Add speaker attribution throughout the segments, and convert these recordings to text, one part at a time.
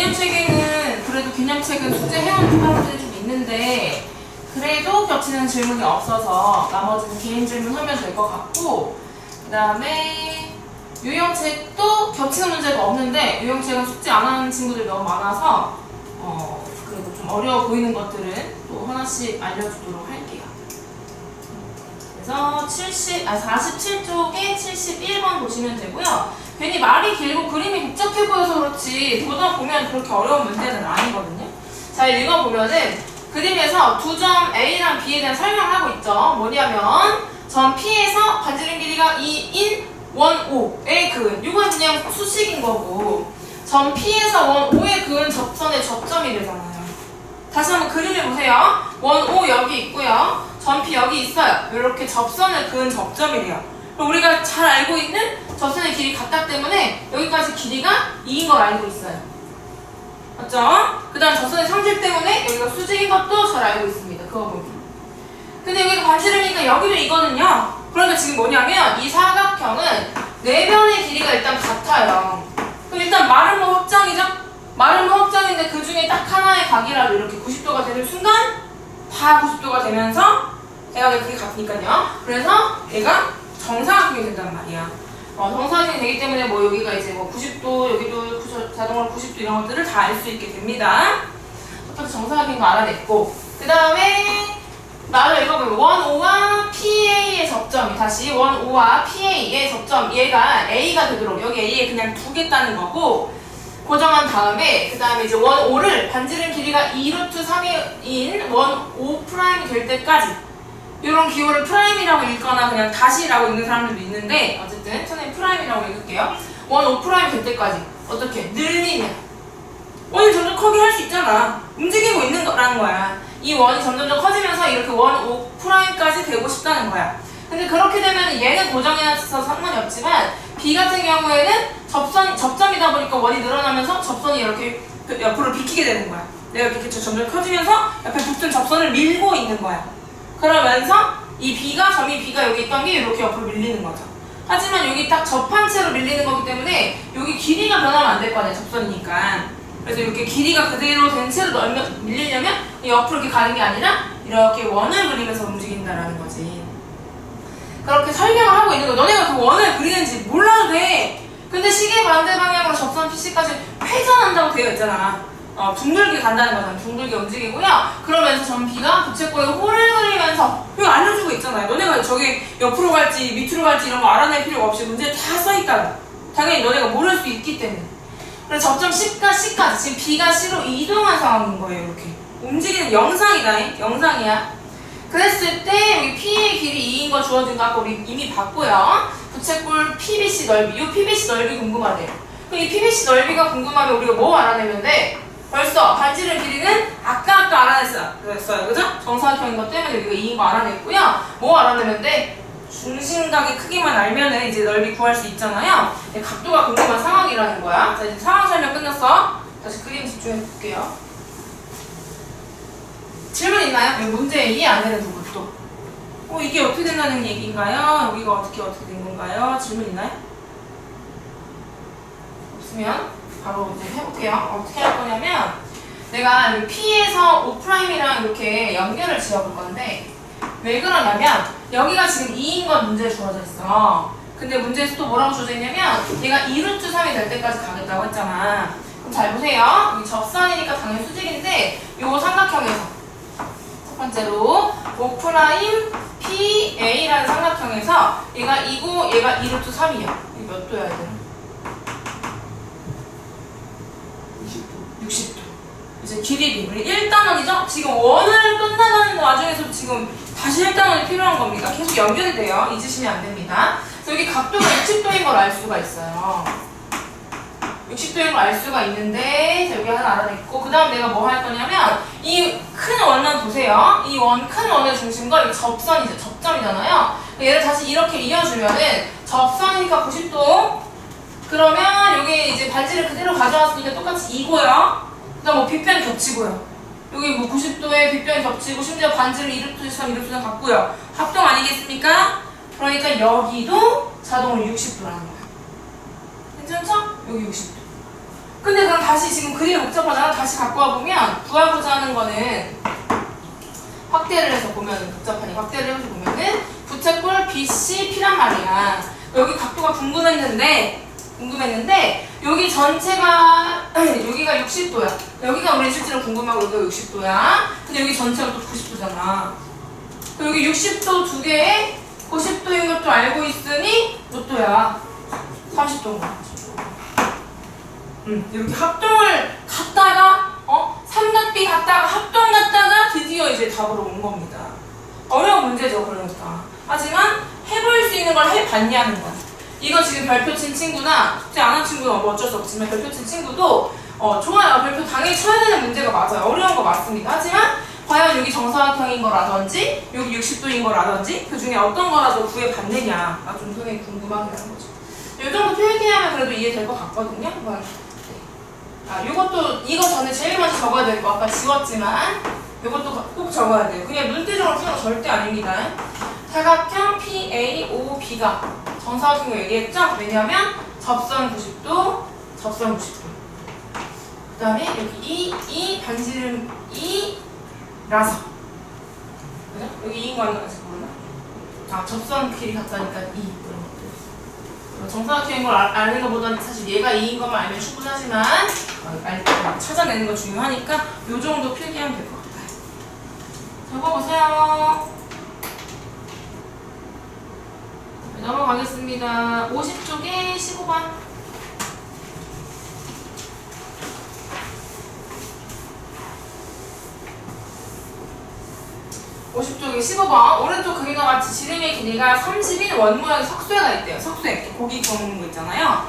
Speaker 1: 개념책에는 그래도 개념책은 숙제 해오는 사람들이 좀 있는데 그래도 겹치는 질문이 없어서 나머지는 개인 질문 하면 될 것 같고, 그 다음에 유형책도 겹치는 문제가 없는데 유형책은 숙제 안 하는 친구들이 너무 많아서 그래도 좀 어려워 보이는 것들은 또 하나씩 알려주도록 할게요. 그래서 47쪽에 71번 보시면 되고요. 괜히 말이 길고 그림이 복잡해 보여서 그렇지 보다 보면 그렇게 어려운 문제는 아니거든요. 잘 읽어보면은 그림에서 두 점 A랑 B에 대한 설명을 하고 있죠. 뭐냐면 점 P에서 반지름 길이가 2인 원 O의 그은, 이건 그냥 수식인 거고, 점 P에서 원 O의 그은 접선의 접점이 되잖아요. 다시 한번 그림을 보세요. 원 O 여기 있고요. 점 P 여기 있어요. 이렇게 접선을 그은 접점이래요. 그럼 우리가 잘 알고 있는 접선의 길이 같다 때문에 여기까지 길이가 2인 걸 알고 있어요. 맞죠? 그 다음 접선의 성질 때문에 여기가 수직인 것도 잘 알고 있습니다. 그거 보면. 근데 여기가 반지름이니까 여기도 이거는요. 그러니까 지금 뭐냐면 이 사각형은 네 변의 길이가 일단 같아요. 그럼 일단 마름모 확정이죠? 마름모 확정인데 그 중에 딱 하나의 각이라도 이렇게 90도가 되는 순간 다 90도가 되면서 대각의 크기 같으니까요. 그래서 얘가 정사각형이 된단 말이야. 정사각형이 되기 때문에 뭐 여기가 이제 뭐 90도, 여기도 자동으로 90도 이런 것들을 다 알 수 있게 됩니다. 어차피 정사각형인 거 알아냈고, 그 다음에 나를 읽어보면 원 O와 PA의 접점이, 다시 원 O와 PA의 접점, 얘가 A가 되도록 여기 A에 그냥 두겠다는 거고, 고정한 다음에 그 다음에 이제 원 O를 반지름 길이가 2루트 3인 원 O 프라임이 될 때까지, 이런 기호를 프라임이라고 읽거나 그냥 다시라고 읽는 사람들도 있는데 어쨌든 저는 프라임이라고 읽을게요. 원 O 프라임 될 때까지 어떻게 늘리면 원이 점점 커게 할 수 있잖아. 움직이고 있는 거라는 거야. 이 원이 점점 커지면서 이렇게 원 O 프라임까지 되고 싶다는 거야. 근데 그렇게 되면 얘는 고정해서 상관이 없지만 B 같은 경우에는 접점이다 보니까 원이 늘어나면서 접선이 이렇게 옆으로 비키게 되는 거야. 내가 이렇게 점점 커지면서 옆에 붙은 접선을 밀고 있는 거야. 그러면서 이 점이 B가 여기 있던 게 이렇게 옆으로 밀리는 거죠. 하지만 여기 딱 접한 채로 밀리는 거기 때문에 여기 길이가 변하면 안 될 거 아니야, 접선이니까. 그래서 이렇게 길이가 그대로 된 채로 밀리려면 옆으로 이렇게 가는 게 아니라 이렇게 원을 그리면서 움직인다라는 거지. 그렇게 설명을 하고 있는 거. 너네가 그 원을 그리는지 몰라도 돼. 근데 시계 반대 방향으로 접선 PC까지 회전한다고 되어 있잖아. 둥글게 간다는 거잖아. 둥글게 움직이고요. 그러면서 점 B가 부채꼴에 홀을 그리면서 이거 알려주고 있잖아요. 너네가 저기 옆으로 갈지 밑으로 갈지 이런 거 알아낼 필요가 없이 문제에 다 써있다고. 당연히 너네가 모를 수 있기 때문에. 그래서 접점 C까지 지금 B가 C로 이동한 상황인 거예요. 이렇게 움직이는 영상이다. 영상이야. 그랬을 때 여기 P의 길이 2인 거 주어진 거 아까 우리 이미 봤고요. 부채꼴 PBC 넓이. 이 PBC 넓이 궁금하네요. 그럼 이 PBC 넓이가 궁금하면 우리가 뭐 알아내면 돼? 벌써 반지름 길이는 아까 알아냈어요. 그죠? 정사각형인 것 때문에 우리가 2인 거 알아냈고요. 뭐 알아내면 돼? 중심각의 크기만 알면은 이제 넓이 구할 수 있잖아요. 각도가 궁금한 상황이라는 거야. 자, 이제 상황 설명 끝났어. 다시 그림 집중해 볼게요. 질문 있나요? 문제 이해 안 되는 부분 또. 이게 어떻게 된다는 얘기인가요? 여기가 어떻게 된 건가요? 질문 있나요? 없으면 바로 이제 해볼게요. 어떻게 할 거냐면 내가 P에서 O'이랑 이렇게 연결을 지어볼 건데 왜 그러냐면 여기가 지금 2인 건 문제에 주어져 있어. 근데 문제에서 또 뭐라고 주어져 있냐면 얘가 2루트 3이 될 때까지 가겠다고 했잖아. 그럼 잘 보세요. 여기 접선이니까 당연히 수직인데 요 삼각형에서 첫 번째로 O'P'A라는 삼각형에서 얘가 2고 얘가 2루트 3이야. 이게 몇 도여야 돼? 60도. 이제 길이 우리 1단원이죠? 지금 원을 끝나가는 와중에서 지금 다시 1단원이 필요한 겁니다. 계속 연결이 돼요. 잊으시면 안 됩니다. 그래서 여기 각도가 60도인 걸 알 수가 있어요. 60도인 걸 알 수가 있는데 여기 하나 알아냈고 그 다음 내가 뭐 할 거냐면 이 큰 원만 보세요. 이 큰 원의 중심과 이 접점이잖아요. 얘를 다시 이렇게 이어주면은 접선이니까 90도. 그러면 여기 이제 반지를 그대로 가져왔으니까 똑같이 2고요. 그 다음 뭐 빗변 겹치고요. 여기 뭐 90도에 빗변 겹치고 심지어 반지를 2루트 3, 2루트 3 같고요. 합동 아니겠습니까? 그러니까 여기도 자동으로 60도라는 거야. 괜찮죠? 여기 60도. 근데 그럼 다시 지금 그림이 복잡하잖아. 다시 갖고 와보면 구하고자 하는 거는 확대를 해서 보면 복잡하니까 확대를 해서 보면은 부채꼴 BC P란 말이야. 여기 각도가 궁금했는데 여기 전체가 여기가 60도야. 여기가 우리 실제로 궁금하고 여기가 60도야. 근데 여기 전체가 또 90도잖아. 여기 60도 두 개에 90도인 것도 알고 있으니 몇 도야? 40도인 거야. 이렇게 합동을 갔다가 삼각비 갔다가 합동 갔다가 드디어 이제 답으로 온 겁니다. 어려운 문제죠, 그러니까. 하지만 해볼 수 있는 걸 해봤냐는 거야. 이거 지금 별표 친 친구나 숙제 안 한 친구는 뭐 어쩔 수 없지만 별표 친 친구도 좋아요. 별표 당연히 쳐야 되는 문제가 맞아요. 어려운 거 맞습니다. 하지만 과연 여기 정사각형인 거라든지 여기 60도인 거라든지 그 중에 어떤 거라도 구해봤느냐가 좀 선생님이 궁금하게 하는 거죠. 이 정도 표기하면 그래도 이해될 것 같거든요. 한번. 요것도 이거 전에 제일 먼저 적어야 될 거 아까 지웠지만 요것도 꼭 적어야 돼요. 그냥 눈대중으로 푸는 거 절대 아닙니다. 사각형 PAOB가 정사각형을 얘기했죠? 왜냐면 접선 90도, 접선 90도. 그 다음에 여기 이 반지름 E라서 그죠? 여기 2인 거 아닌가 모르나? 접선 길이 같다니까 2 이런 것들. 정사각형인 걸 아는 것보다는 사실 얘가 2인 것만 알면 충분하지만 찾아내는 거 중요하니까 요 정도 필기하면 될 것 같아요. 적어보세요. 네, 넘어가겠습니다. 50쪽에 15번. (50쪽에) 15번 오른쪽 그림과 같이 지름의 길이가 30인 원모양의 석쇠가 있대요. 석쇠 고기 구우는 거 있잖아요.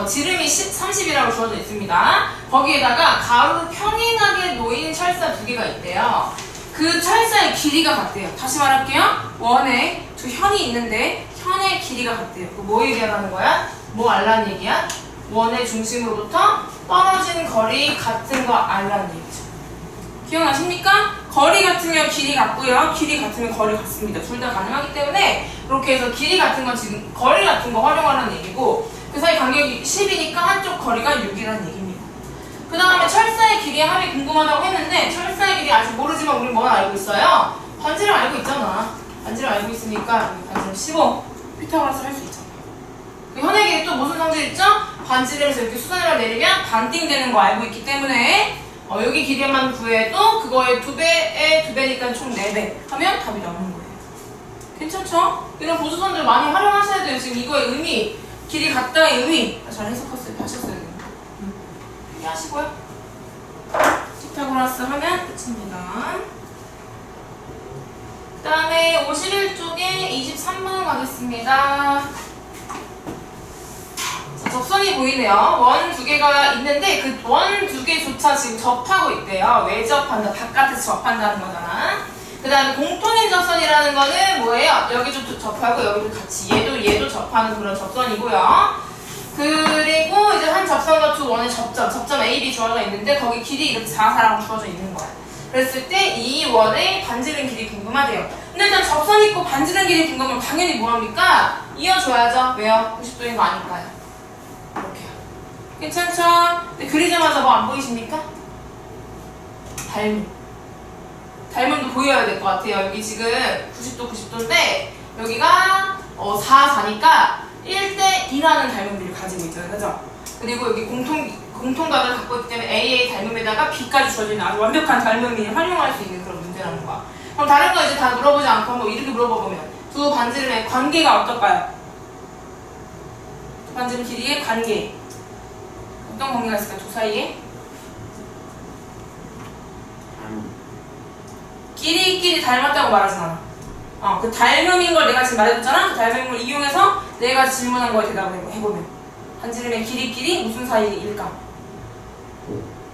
Speaker 1: 지름이 30이라고 주어져 있습니다. 거기에다가 가로 평행하게 놓인 철사 두 개가 있대요. 그 철사의 길이가 같대요. 다시 말할게요. 원에 두 현이 있는데 현의 길이가 같대요. 뭐 얘기하라는 거야? 뭐 알라는 얘기야? 원의 중심으로부터 떨어진 거리 같은 거 알라는 얘기죠. 기억나십니까? 거리 같으면 길이 같고요. 길이 같으면 거리 같습니다. 둘 다 가능하기 때문에 이렇게 해서 길이 같은 건 지금 거리 같은 거 활용하라는 얘기고 그 사이 간격이 10이니까 한쪽 거리가 6이라는 얘기입니다. 그 다음에 철사의 길이의 합이 궁금하다고 했는데 철사의 길이 아직 모르지만 우리 뭘 알고 있어요? 반지름 알고 있잖아. 반지름 알고 있으니까 반지름 15 피타고라스 할 수 있잖아. 그 현의 길이 또 무슨 성질 있죠? 반지름에서 이렇게 수선을 내리면 반띵 되는 거 알고 있기 때문에 여기 길이만 구해도 그거의 2배에 2배니까 총 4배 하면 답이 나오는 거예요. 괜찮죠? 이런 보수선들 많이 활용하셔야 돼요. 지금 이거의 의미, 길이 같다의 의미 잘 하셨어야 돼요. 이해하시고요. 피타고라스 하면 끝입니다. 그 다음에 51쪽에 23번 가겠습니다. 접선이 보이네요. 원 두 개가 있는데 그 원 두 개조차 지금 접하고 있대요. 왜 접한다? 바깥에서 접한다는 거잖아. 그 다음에 공통인 접선이라는 거는 뭐예요? 여기도 접하고 여기도 같이 얘도 접하는 그런 접선이고요. 그리고 이제 한 접선과 두 원의 접점 A, B 주어져 있는데 거기 길이 이렇게 4라고 주어져 있는 거야. 그랬을 때 이 원의 반지름 길이 궁금하대요. 근데 일단 접선 있고 반지름 길이 궁금하면 당연히 뭐합니까? 이어줘야죠. 왜요? 90도인 거 아니까요. 이렇게요. 괜찮죠? 근데 그리자마자 뭐 안 보이십니까? 닮음도 보여야 될 것 같아요. 여기 지금 90도 90도인데 여기가 4니까 1대 2라는 닮음비를 가지고 있잖아요. 그죠? 그리고 여기 공통각을 갖고 있기 때문에 AA 닮음에다가 B까지 주어져 있는 아주 완벽한 닮음이 활용할 수 있는 그런 문제라는 거야. 그럼 다른 거 이제 다 물어보지 않고 한번 이렇게 물어보면 두 반지름의 관계가 어떨까요? 두 반지름 길이의 관계. 어떤 관계가 있을까요? 두 사이에? 끼리 닮았다고 말하진 않아. 그 닮음인 걸 내가 지금 말해줬잖아? 그 닮음인 걸 이용해서 내가 질문한 거에 대답을 해보면 반지름의 길이끼리 무슨 사이일까?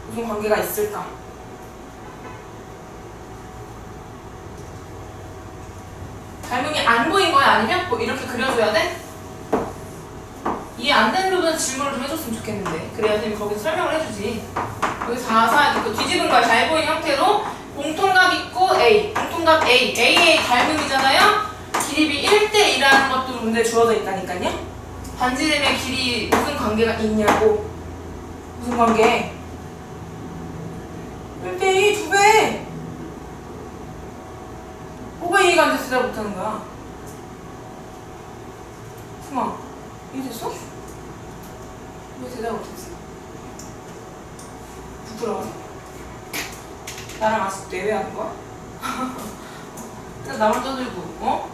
Speaker 1: 무슨 관계가 있을까? 닮음이 안 보인 거야? 아니면 뭐 이렇게 그려줘야 돼? 이해 안 되는 부분은 질문을 좀 해줬으면 좋겠는데 그래야 선생님이 거기서 설명을 해주지. 여기 4 그 뒤집은 걸 잘 보인 형태로 공통각 있고 A, 공통각 AA 닮음이잖아요? 길이비 1대 2라는 것도 문제에 주어져 있다니까요? 반지름의 길이 무슨 관계가 있냐고 무슨 관계? 1대2 2배. 뭐가 이해가 안 돼서 대답 못하는 거야? 승아, 이해됐어? 왜 대답 못했어? 부끄러워서? 나랑 아직 내외하는 거야? 나만 떠들고, 어?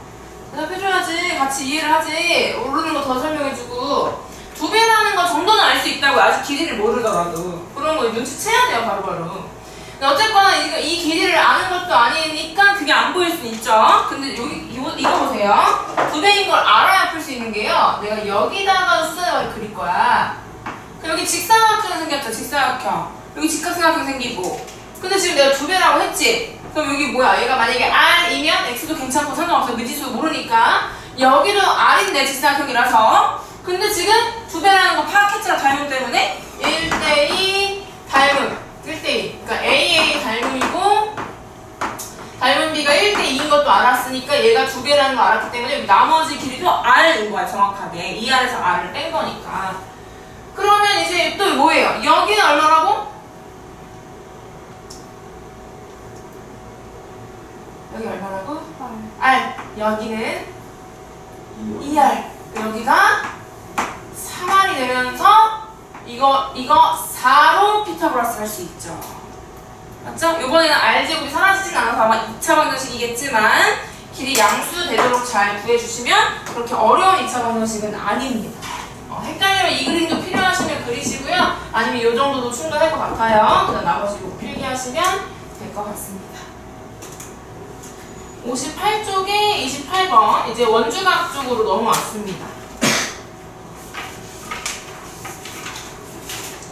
Speaker 1: 대답해줘야지. 같이 이해를 하지. 모르는 거 더 설명해주고. 2배라는 거 정도는 알 수 있다고. 아직 길이를 모르더라도. 그런 거 눈치채야 돼요, 바로바로. 근데 어쨌거나 이 길이를 아는 것도 아니니까 그게 안 보일 수 있죠. 근데 여기 이거 보세요. 2배인 걸 알아야 풀 수 있는 게요. 내가 여기다가 수선을 그릴 거야. 그럼 여기 직사각형 생겼죠, 직사각형. 여기 직각삼각형 생기고. 근데 지금 내가 2배라고 했지? 그럼 여기 뭐야? 얘가 만약에 R이면 X도 괜찮고 상관없어. 미지수 모르니까. 여기도 R인데 직사각형이라서. 근데 지금 2배라는 거 파악했잖아, 닮음 때문에. 1대2 닮음. 1대2. 그러니까 AA 닮음이고 닮은 B가 1대2인 것도 알았으니까 얘가 2배라는 거 알았기 때문에 여기 나머지 길이도 R인 거야, 정확하게. 이 R에서 R을 뺀 거니까. 그러면 이제 또 뭐예요? 여기는 얼마라고? 여기 얼마라고? R. 여기는 2R. 여기가 3R이 되면서 이거 4로 피타고라스 할 수 있죠. 맞죠? 이번에는 R제곱이 사라지진 않아서 아마 2차 방정식이겠지만 길이 양수 되도록 잘 구해주시면 그렇게 어려운 2차 방정식은 아닙니다. 헷갈리면 이 그림도 필요하시면 그리시고요. 아니면 이 정도도 충분할 것 같아요. 그다음 나머지 이거 필기하시면 될 것 같습니다. 58쪽에 28번 이제 원주각 쪽으로 넘어왔습니다.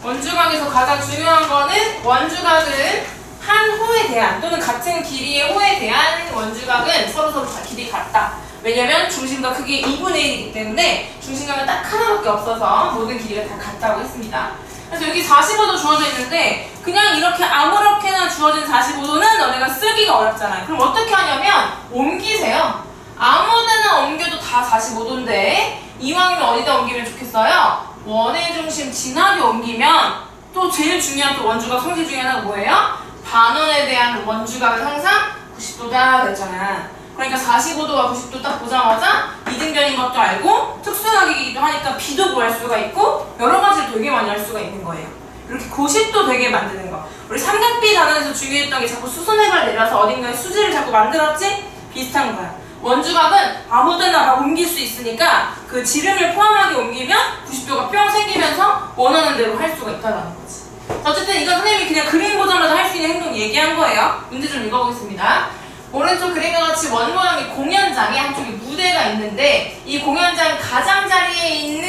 Speaker 1: 원주각에서 가장 중요한 거는 원주각은 한 호에 대한 또는 같은 길이의 호에 대한 원주각은 서로서로 다 길이 같다. 왜냐면 중심과 크기 2분의 1이기 때문에 중심각은 딱 하나밖에 없어서 모든 길이가 다 같다고 했습니다. 그래서 여기 45도 주어져 있는데 그냥 이렇게 아무렇게나 주어진 45도는 너네가 쓰기가 어렵잖아요. 그럼 어떻게 하냐면 옮기세요. 아무데나 옮겨도 다 45도인데 이왕이면 어디다 옮기면 좋겠어요? 원의 중심 진하게 옮기면 또 제일 중요한 또 원주각 성질 중에 하나가 뭐예요? 반원에 대한 원주각은 항상 90도다 그랬잖아. 그러니까 45도와 90도 딱 보자마자 이등변인 것도 알고 특수각이기도 하니까 B도 구할 수가 있고 여러 가지를 되게 많이 할 수가 있는 거예요. 이렇게 90도 되게 만드는 거. 우리 삼각비 단원에서 중요했던 게 자꾸 수선획을 내려서 어딘가에 수지를 자꾸 만들었지? 비슷한 거야. 원주각은 아무데나 막 옮길 수 있으니까 그 지름을 포함하게 옮기면 90도가 뿅 생기면서 원하는 대로 할 수가 있다는 거지. 어쨌든 이건 선생님이 그냥 그림 보자마자 할 수 있는 행동 얘기한 거예요. 문제 좀 읽어보겠습니다. 오른쪽 그림과 같이 원 모양의 공연장에 한쪽에 무대가 있는데 이 공연장 가장자리에 있는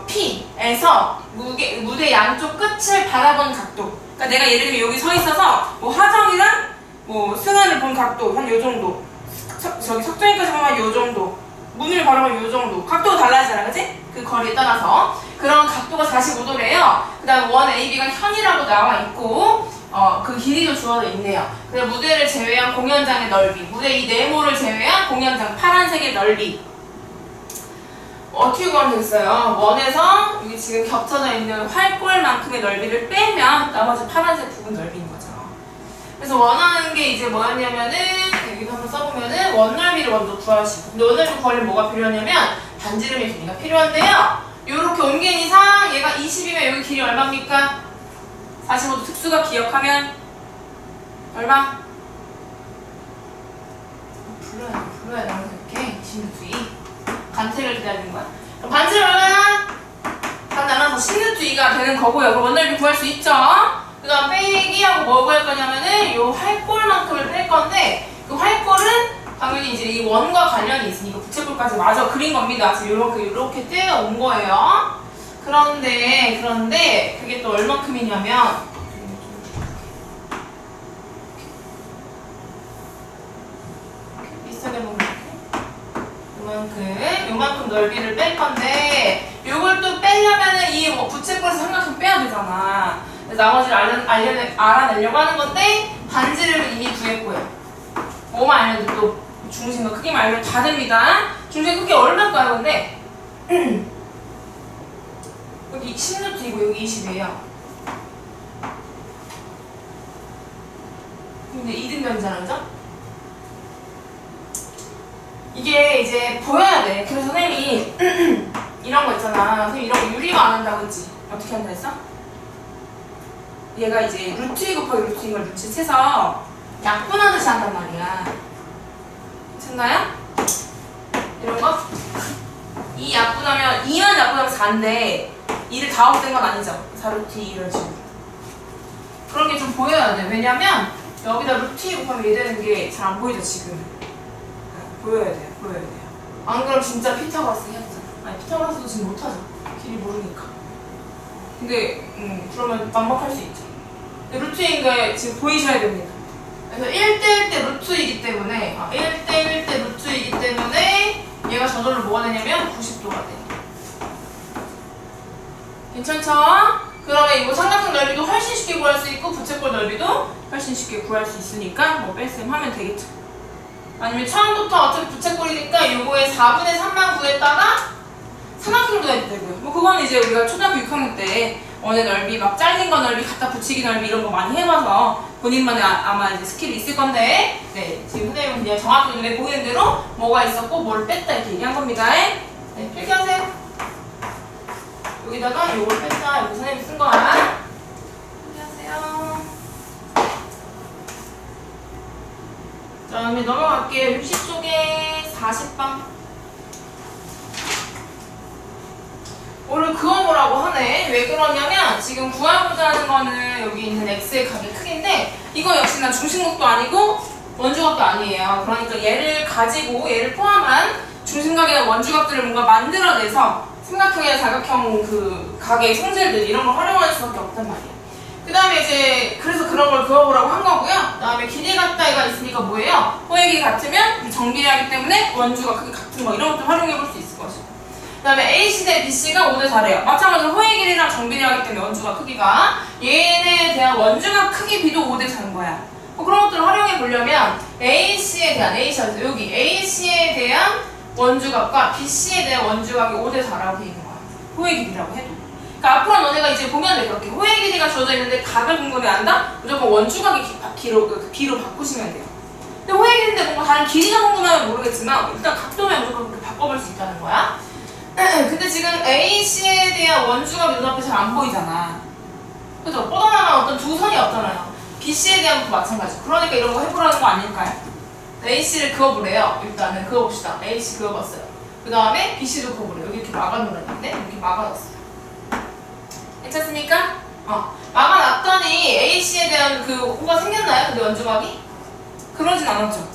Speaker 1: P에서 무대 양쪽 끝을 바라본 각도. 그러니까 내가 예를 들면 여기 서 있어서 뭐 하정이랑 뭐 승환을 본 각도 한 요 정도. 저기 석정이까지 보면 요 정도. 문을 바라보면 요 정도. 각도가 달라지잖아, 그치? 그 거리에 따라서. 그런 각도가 45도래요. 그 다음 원 AB가 현이라고 나와 있고 그 길이도 주어져 있네요. 그다음 무대를 제외한 공연장의 넓이, 무대 이 네모를 제외한 공연장 파란색의 넓이. 어떻게 구하면 되겠어요? 원에서 여기 지금 겹쳐져 있는 활골만큼의 넓이를 빼면 나머지 파란색 부분 넓이인 거죠. 그래서 원하는 게 이제 뭐였냐면은 여기도 한번 써보면은 원 넓이를 먼저 구하시고, 근데 원 넓이 구하려면 뭐가 필요하냐면 반지름의 길이가 필요한데요. 요렇게 옮긴 이상 얘가 20이면 여기 길이 얼마입니까? 45도 특수가 기억하면 얼마? 불러야 나오는 이렇게 16도 2 간택을 기다리는 거야. 그럼 반지름 얼마나? 간 나눠서 16도 2가 되는 거고요. 그럼 원넓이 구할 수 있죠? 그 다음 빼기하고 뭐 구할 거냐면은 요 활골만큼을 뺄 건데 그 활골은 당연히 이제 이 원과 관련이 있으니까 부채꼴까지 마저 그린 겁니다. 지금 이렇게 떼어온 거예요. 그런데 그게 또 얼만큼이냐면 비슷하게 보면 요만큼 넓이를 뺄 건데 요걸 또 빼려면은 이 부채꼴에서 삼각형 빼야 되잖아. 그래서 나머지를 알아내려고 하는 건데 반지름을 이미 구했고요. 뭐만 알면 또 중심과 크기만 알면 다 됩니다. 중심 크기 얼마일까요, 근데? 여기 10루트이고 여기 20이에요. 근데 이등변이잖아, 그죠? 이게 이제 보여야 돼. 그래서 선생님이 이런 거 있잖아. 선생님 이런 거 유리가 안 한다고 했지? 어떻게 한다 했어? 얘가 이제 루트 2 곱하기 루트 2걸 눈치채서 약분하듯이 한단 말이야. 괜찮나요? 이런 거? 2 약분하면 2만 약분하면 4인데 2를 다 없앤 건 아니죠. 4루트 2 이런 식으로. 그런 게 좀 보여야 돼. 왜냐면 여기다 루트 2 곱하면 얘 되는 게 잘 안 보이죠, 지금. 보여야 돼요. 보여야 돼요. 안 그럼 진짜 피타고라스 해야 되잖아. 아니, 피타고라스도 지금 못하죠. 길이 모르니까. 근데 그러면 반박할 수 있죠. 근데 루트인 게 지금 보이셔야 됩니다. 그래서 1대 1대 루트이기 때문에 1대 1대 루트이기 때문에 얘가 저절로 뭐가 되냐면 90도가 돼요. 괜찮죠? 그러면 이거 삼각형 넓이도 훨씬 쉽게 구할 수 있고 부채꼴 넓이도 훨씬 쉽게 구할 수 있으니까 뭐 뺄셈 하면 되겠죠. 아니면 처음부터 어차피 부채꼴이니까 요거의 4분의 3만 구했다가 삼각형도 해도 되고요. 뭐 그건 이제 우리가 초등학교 6학년 때 원의 넓이, 막 잘린 거 넓이, 갖다 붙이기 넓이 이런 거 많이 해봐서 본인만의 아마 이제 스킬이 있을 건데, 네, 지금 선생님은 그냥 정확히 눈에 보이는 대로 뭐가 있었고 뭘 뺐다 이렇게 얘기한 겁니다. 네, 필기하세요. 여기다가 요걸 뺐다, 여기 선생님이 쓴 거야. 필기하세요. 자, 다음에 넘어갈게요. 60쪽에 40방. 오늘 그거 보라고 하네. 왜 그러냐면 지금 구하고자 하는 거는 여기 있는 x의 각의 크기인데 이거 역시나 중심각도 아니고 원주각도 아니에요. 그러니까 얘를 가지고 얘를 포함한 중심각이나 원주각들을 뭔가 만들어내서 삼각형이나 사각형 그 각의 성질들 이런 걸 활용할 수밖에 없단 말이에요. 그 다음에 이제 그래서 그런 걸 그어보라고 한 거고요. 그 다음에 길이 같다가 있으니까 뭐예요? 호의 길이 같으면 정비례하기 때문에 원주각 크기 같은 거 이런 것도 활용해 볼 수 있을 것이고, 그 다음에 AC 대 BC가 5대 4래요. 마찬가지로 호의 길이랑 정비례하기 때문에 원주각 크기가 얘네에 대한 원주각 크기 비도 5대 4인 거야. 뭐 그런 것들을 활용해 보려면 AC에 대한 여기 AC에 대한 원주각과 BC에 대한 원주각이 5대 4라고 돼 있는 거야. 호의 길이라고 해도. 그러니까 앞으로 너네가 이제 보면 돼. 그렇게 호의 길이가 주어져 있는데 각을 궁금해한다? 무조건 원주각의 비로 바꾸시면 돼요. 근데 호의 길인데 뭔가 다른 길이가 궁금하면 모르겠지만 일단 각도면 무조건 그렇게 바꿔볼 수 있다는 거야. 근데 지금 AC에 대한 원주각이 눈앞에 잘 안 보이잖아. 그죠? 뻗어나간 어떤 두 선이 없잖아요. BC에 대한 것도 마찬가지. 그러니까 이런 거 해보라는 거 아닐까요? AC를 그어보래요. 일단은 그어봅시다. AC 그어봤어요. 그 다음에 BC도 그어보래요. 여기 이렇게 막아놓았는데 이렇게 막아놨어요. 괜찮습니까? 막아놨더니 AC에 대한 그 호가 생겼나요? 근데 원주각이? 그러진 않았죠.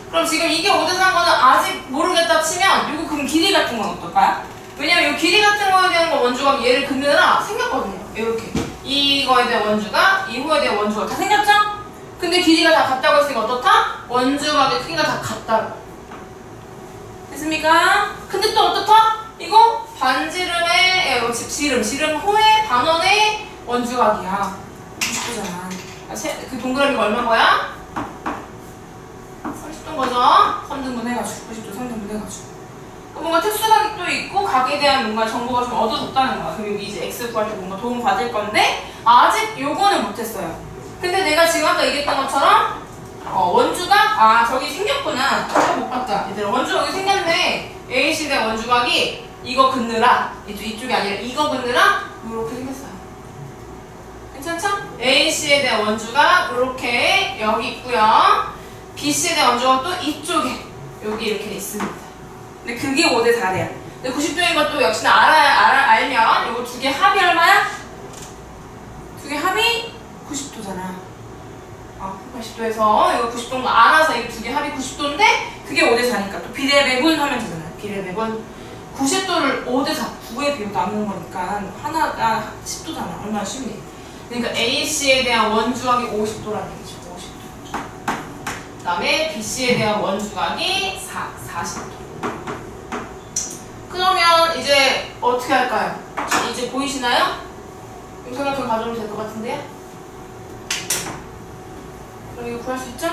Speaker 1: 그럼 지금 이게 5대 4인 거는 아직 모르겠다 치면 이거 그럼 길이 같은 건 어떨까요? 왜냐면 이 길이 같은 거에 대한 거 원주각이 얘를 긋느라 생겼거든요. 이렇게 이거에 대한 원주각, 이 호에 대한 원주각 다 생겼죠? 근데 길이가 다 같다고 했으니까 어떻다? 원주각의 크기가 다 같다고. 됐습니까? 근데 또 어떻다? 이거 반지름의 지름 호의 반원의 원주각이야. 90도잖아. 그 동그라미가 얼마인 거야? 30도인 거죠? 3등분 해가지고 90도 3등분 해가지고 뭔가 특수각도 있고 각에 대한 뭔가 정보가 좀 얻어졌다는 거야. 그럼 여기 이제 x 구할 때 뭔가 도움 받을 건데 아직 요거는 못했어요. 근데 내가 지금 아까 얘기했던 것처럼 원주각 저기 생겼구나. 못 봤다. 얘들아 원주각이 생겼네. AC 대 원주각이 이거 긋느라 이쪽이 아니라 이거 긋느라 이렇게 생겼어요. 괜찮죠? AC에 대한 원주각 이렇게 여기 있고요. BC에 대한 원주각도 이쪽에 여기 이렇게 있습니다. 근데 그게 5대 4래요. 근데 90도인 것도 역시나 알면 이거 두 개 합이 얼마야? 두 개 합이 90도잖아. 80도에서 이거 90도인 거 알아서 이 두 개 합이 90도인데 그게 5대 4니까 또 비례 배분 하면 되잖아요. 비례 배분 90도를 5대 4, 9의 비로 나누는 거니까 하나가 10도잖아. 얼마나 쉽니? 그러니까 AC에 대한 원주각이 50도라는 얘기죠. 50도. 그 다음에 BC에 대한 원주각이 40도. 그러면 이제 어떻게 할까요? 이제 보이시나요? 삼각형 가져오면 될 것 같은데요? 그럼 이거 구할 수 있죠?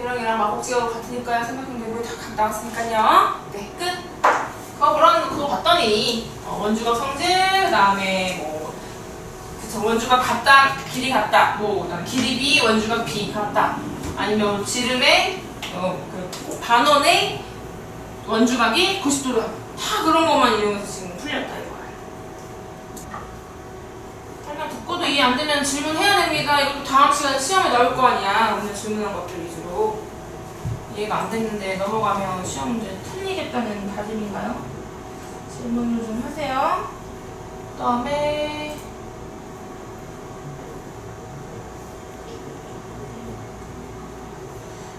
Speaker 1: 이랑 막국지하고 같으니까요. 삼각형 대부분 다 나왔으니까요. 네, 끝. 그거 보라는 거 그거 봤더니 단원이 원주각 성질, 그 다음에 뭐 그쵸, 원주각 같다, 길이 같다, 뭐 그다음 길이 B, 원주각 B 같다, 아니면 지름의 그 반원의 원주각이 90도다. 다 그런 것만 이용해서 지금 풀렸다 이거예요. 설명 듣고도 이해 안 되면 질문해야 됩니다. 이것도 다음 시간에 시험에 나올 거 아니야. 오늘 질문한 것들 위주로. 이해가 안 됐는데 넘어가면 시험 문제 틀리겠다는 다짐인가요? 질문을 좀 하세요. 그 다음에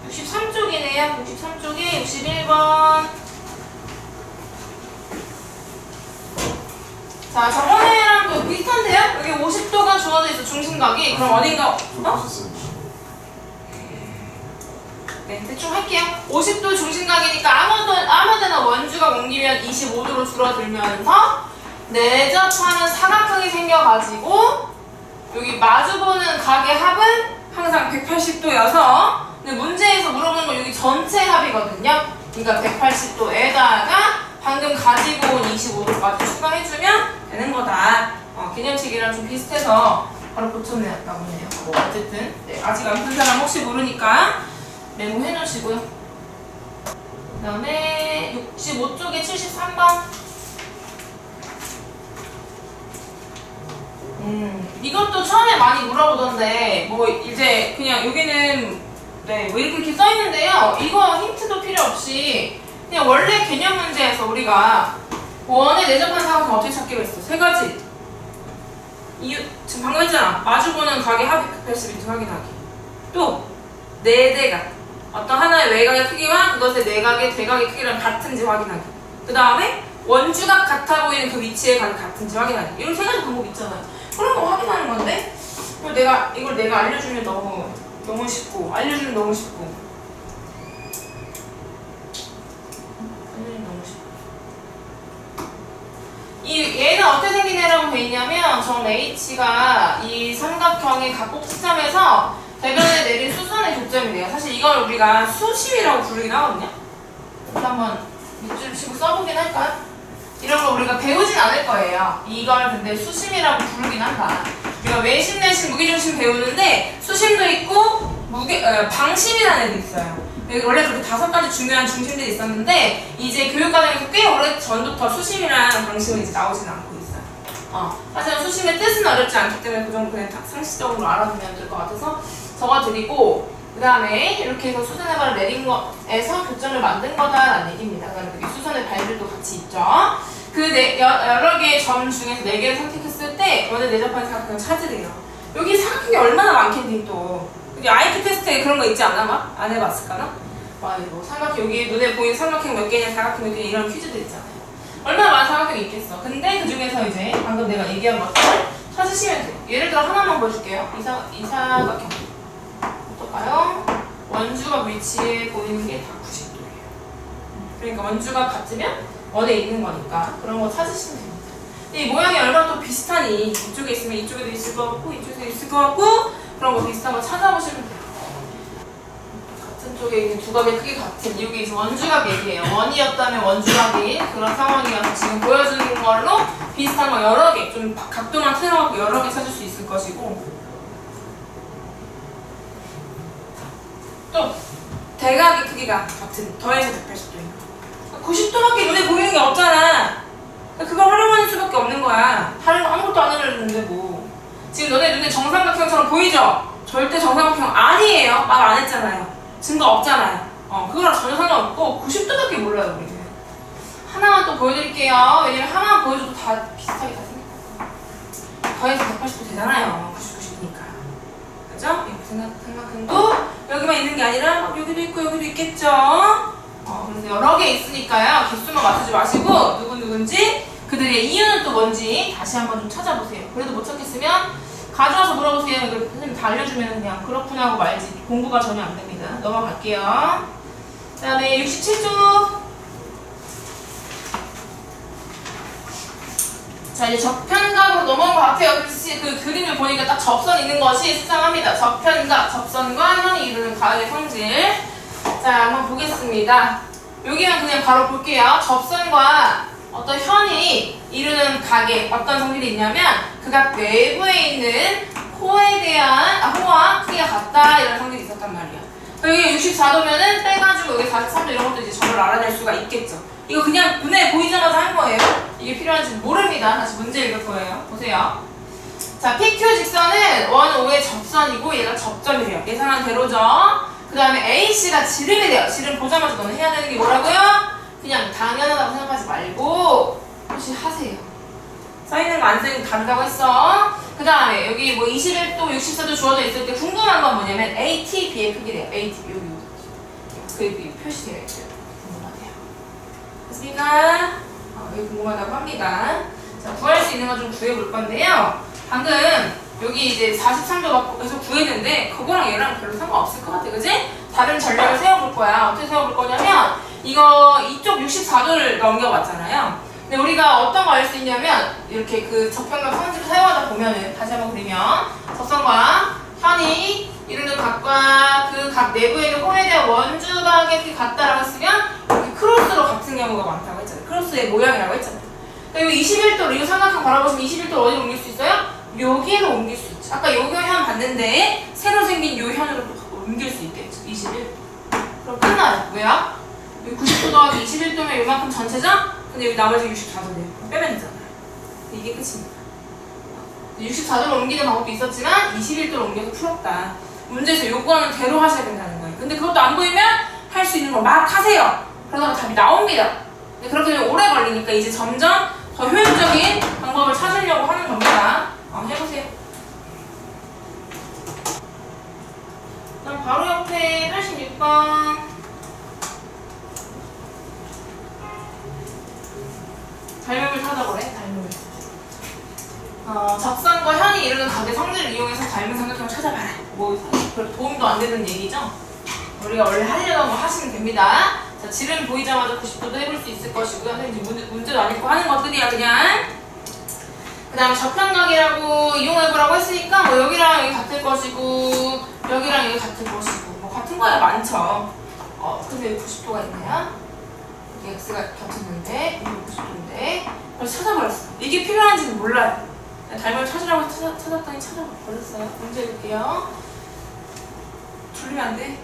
Speaker 1: 63쪽이네요. 63쪽에 61번. 자, 저번에랑 또 비슷한데요? 여기 50도가 주어져 있어, 중심각이. 그럼 어딘가, 네, 대충 할게요. 50도 중심각이니까 아무데나 원주각 옮기면 25도로 줄어들면서 내접하는 사각형이 생겨가지고 여기 마주보는 각의 합은 항상 180도여서 근데 문제에서 물어보는 건 여기 전체 합이거든요. 그러니까 180도에다가 방금 가지고 온 25도까지 추가해주면 되는 거다. 개념책이랑 좀 비슷해서 바로 고쳐내었다 보네요. 뭐 어쨌든 네, 아직 안 푼 사람 혹시 모르니까 메모해 놓으시고요. 그 다음에 65쪽에 73번. 이것도 처음에 많이 물어보던데 뭐 이제 그냥 여기는 네, 뭐 이렇게 써 있는데요. 이거 힌트도 필요 없이 그냥 원래 개념 문제에서 우리가 원에 내접한 사각형 어떻게 찾기로 했어? 세 가지. 이유 지금 방금 했잖아. 마주보는 각의 합이 180인지 확인하기. 또 내대각. 어떤 하나의 외곽의 크기와 그것의 내각의 대각의 크기랑 같은지 확인하기. 그 다음에 원주각 같아 보이는 그 위치의 각이 같은지 확인하기. 이런 세 가지 방법이 있잖아요. 그런 거 확인하는 건데 이걸 내가 알려주면 너무 쉽고 알려주면 너무 쉽고 얘는 어떻게 생긴 애라고 돼 있냐면 점 H가 이 삼각형의 각곡 시점에서 대변에 내린 수선의 교점이래요. 사실 이걸 우리가 수심이라고 부르긴 하거든요. 그래서 한번 밑줄 치고 써보긴 할까요? 이런 거 우리가 배우진 않을 거예요. 이걸 근데 수심이라고 부르긴 한다. 우리가 외심, 내심, 무게중심 배우는데 수심도 있고 방심이라는 애도 있어요. 원래 그렇게 5가지 중요한 중심들이 있었는데 이제 교육과정에서 꽤 오래 전부터 수심이랑 방심은 이제 나오진 않고 있어요. 하지만 수심의 뜻은 어렵지 않기 때문에 그 정도 그냥 상식적으로 알아두면 될 것 같아서 적어드리고 그 다음에 이렇게 해서 수선의 발을 내린 거에서 교점을 만든 거다라는 얘기입니다. 그 다음에 여기 수선의 발들도 같이 있죠. 여러 개의 점 중에서 4개를 선택했을 때 원에 내접한 사각형을 찾으래요. 여기 사각형이 얼마나 많겠니 또. 여기 IQ 테스트에 그런 거 있지 않아? 막? 안 해봤을까나? 뭐 삼각형 여기 눈에 보이는 삼각형 몇 개냐 사각형 몇 개냐 이런 퀴즈들 있잖아요. 얼마나 많은 사각형이 있겠어. 근데 그 중에서 이제 방금 내가 얘기한 것들을 찾으시면 돼요. 예를 들어 하나만 보여줄게요. 이 사각형 어떨까요? 원주각 위치에 보이는 게 다 90도예요. 그러니까 원주각 같으면 원에 있는 거니까 그런 거 찾으시면 됩니다. 이 모양이 얼마나 또 비슷하니 이쪽에 있으면 이쪽에도 있을 것 같고 이쪽에도 있을 것 같고 그런 거 비슷한 거 찾아보시면 돼요. 같은 쪽에 있는 두 각의 크기 같은 이게 이제 원주각 얘기예요. 원이었다면 원주각인 그런 상황이어서 지금 보여주는 걸로 비슷한 거 여러 개 좀 각도만 틀어갖고 여러 개 찾을 수 있을 것이고 또 대각의 크기가 같은 더해서 180도인 90도밖에 눈에 보이는 게 없잖아. 그걸 활용하는 수밖에 없는 거야. 다른 거 아무것도 안 알려주는데 뭐. 지금 너네 눈에 정삼각형처럼 보이죠? 절대 정삼각형 아니에요. 말 안 했잖아요. 증거 없잖아요. 그거랑 전혀 상관없고 90도밖에 몰라요 우리는. 하나만 또 보여드릴게요. 왜냐면 하나만 보여줘도 다 비슷하게 다 생겼거든요. 더해서 180도 되잖아요. 90이니까. 그죠? 이렇게 삼각형도 여기만 있는 게 아니라 여기도 있고 여기도 있겠죠? 그래서 여러 개 있으니까요. 개수만 맞추지 마시고 누군지 그들의 이유는 또 뭔지 다시 한번 좀 찾아보세요. 그래도 못 찾겠으면 가져와서 물어보세요. 선생님 다 알려주면 그냥 그렇구나 하고 말지 공부가 전혀 안 됩니다. 넘어갈게요. 그 다음에 67쪽. 자 이제 접편각으로 넘어온 것 같아요. 그 그림을 보니까 딱 접선 있는 것이 수상합니다. 접편각, 접선과 현이 이루는 가의 성질. 자 한번 보겠습니다. 여기는 그냥 바로 볼게요. 접선과 어떤 현이 이루는 각에 어떤 성질이 있냐면 그 각 내부에 있는 호에 대한 호와 크기가 같다 이런 성질이 있었단 말이야. 여기 64도면은 빼가지고 여기 43도 이런 것도 이제 점을 알아낼 수가 있겠죠. 이거 그냥 눈에 보이자마자 한 거예요. 이게 필요한지 모릅니다. 다시 문제 읽을 거예요. 보세요. 자, PQ 직선은 원, O의 접선이고 얘가 접점이래요. 예상한 대로죠. 그 다음에 AC가 지름이 돼요. 지름 보자마자 너는 해야 되는 게 뭐라고요? 그냥 당연하다고 생각하지 말고 표시하세요. 써있는 거 안 써있는 거 다르다고 했어. 그 다음에 여기 뭐 21도, 64도 주어져 있을 때 궁금한 건 뭐냐면 AT, B의 크기래요. AT, 여기. 그 표시되어 있어요. 궁금하대요. 됐습니까? 여기 궁금하다고 합니다. 자, 구할 수 있는 거 좀 구해볼 건데요. 방금 여기 이제 43도 해서 구했는데 그거랑 얘랑 별로 상관없을 것 같아. 그지? 다른 전략을 세워볼 거야. 어떻게 세워볼 거냐면 이거 이쪽 64도를 넘겨봤잖아요. 근데 우리가 어떤 거 알 수 있냐면 이렇게 그 접선과 선지를 사용하다 보면은 다시 한번 그리면 접선과 현이 이루는 각과 그 각 내부에 있는 호에 대한 원주각의 크기 같다라고 했으면 이렇게 크로스로 같은 경우가 많다고 했잖아요. 크로스의 모양이라고 했잖아요. 그러니까 21도로 이거 삼각형 바라보시면 21도를 어디로 옮길 수 있어요? 여기로 옮길 수 있죠. 아까 요거 현 봤는데 새로 생긴 요 현으로 옮길 수 있겠죠. 21. 그럼 끝나요. 왜요? 여기 90도 더하기 21도면 요만큼 전체죠? 근데 여기 나머지 64도네요. 빼면 되잖아요. 이게 끝입니다. 64도로 옮기는 방법도 있었지만 21도로 옮겨서 풀었다. 문제에서 요거는 대로 하셔야 된다는 거예요. 근데 그것도 안 보이면 할 수 있는 거 막 하세요. 그러다가 답이 나옵니다. 근데 그렇게 되면 오래 걸리니까 이제 점점 더 효율적인 방법을 찾으려고 하는 겁니다. 해보세요. 그럼 바로 옆에 86번. 닮음을 찾아보래. 닮음을. 접선과 현이 이루는 각의 성질을 이용해서 닮은 삼각형을 찾아봐라. 뭐 별 도움도 안 되는 얘기죠? 우리가 원래 하려던 거 하시면 됩니다. 자, 지름 보이자마자 90도도 해볼 수 있을 것이고요. 이제 문제도 안 읽고 하는 것들이야 그냥. 그 다음에 접현각이라고 이용해보라고 했으니까 뭐 여기랑 여기 같을 것이고 여기랑 여기 같을 것이고 뭐 같은 거야 많죠. 근데 여기 90도가 있네요. 여기 X가 겹쳤는데 여기 90도인데 그래서 찾아버렸어. 이게 필요한지는 몰라요. 닮음을 찾으라고 찾았더니 찾아버렸어요. 문제 읽을게요. 졸리면 안 돼.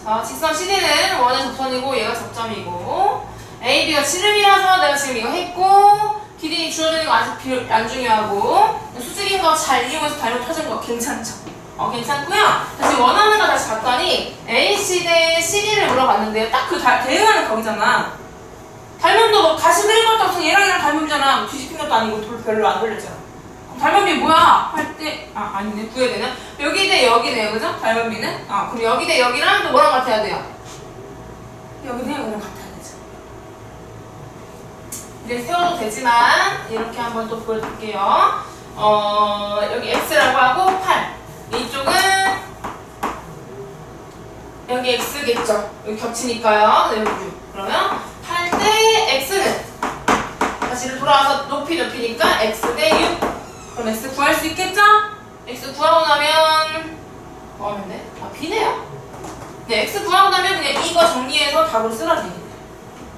Speaker 1: 자, 직선 CD는 원의 접선이고 얘가 접점이고 A, B가 지름이라서 내가 지금 이거 했고 길이 주어지는 거 아직 안 중요하고 수직인 거 잘 이용해서 닮음 찾은 거 괜찮죠? 괜찮고요. 다시 원하는 거 다시 봤더니 AC 대 CD를 물어봤는데요. 딱 그 대응하는 거기잖아. 닮음도 뭐 다시 그린 것도 없어. 얘랑 닮음이잖아. 뒤집힌 것도 아니고 돌 별로 안 돌렸잖아. 닮음이 뭐야? 할 때 아니네. 구해야 되나? 여기 대 여기네요. 그죠? 닮음비는? 그럼 여기 대 여기랑 또 뭐랑 같아야 돼요? 여기 대 여기랑 같아야 되죠. 이제 세워도 되지만 이렇게 한번 또 보여드릴게요. 여기 X라고 하고 8. 이쪽은 여기 X겠죠. 여기 겹치니까요. 여기 6. 그러면 8 대 X는 다시 돌아와서 높이니까 X 대 6. 그럼 X 구할 수 있겠죠? X 구하고 나면 뭐 하면 돼? B네요. 네, X 구하고 나면 그냥 이거 정리해서 답을 쓰라는 얘기예요.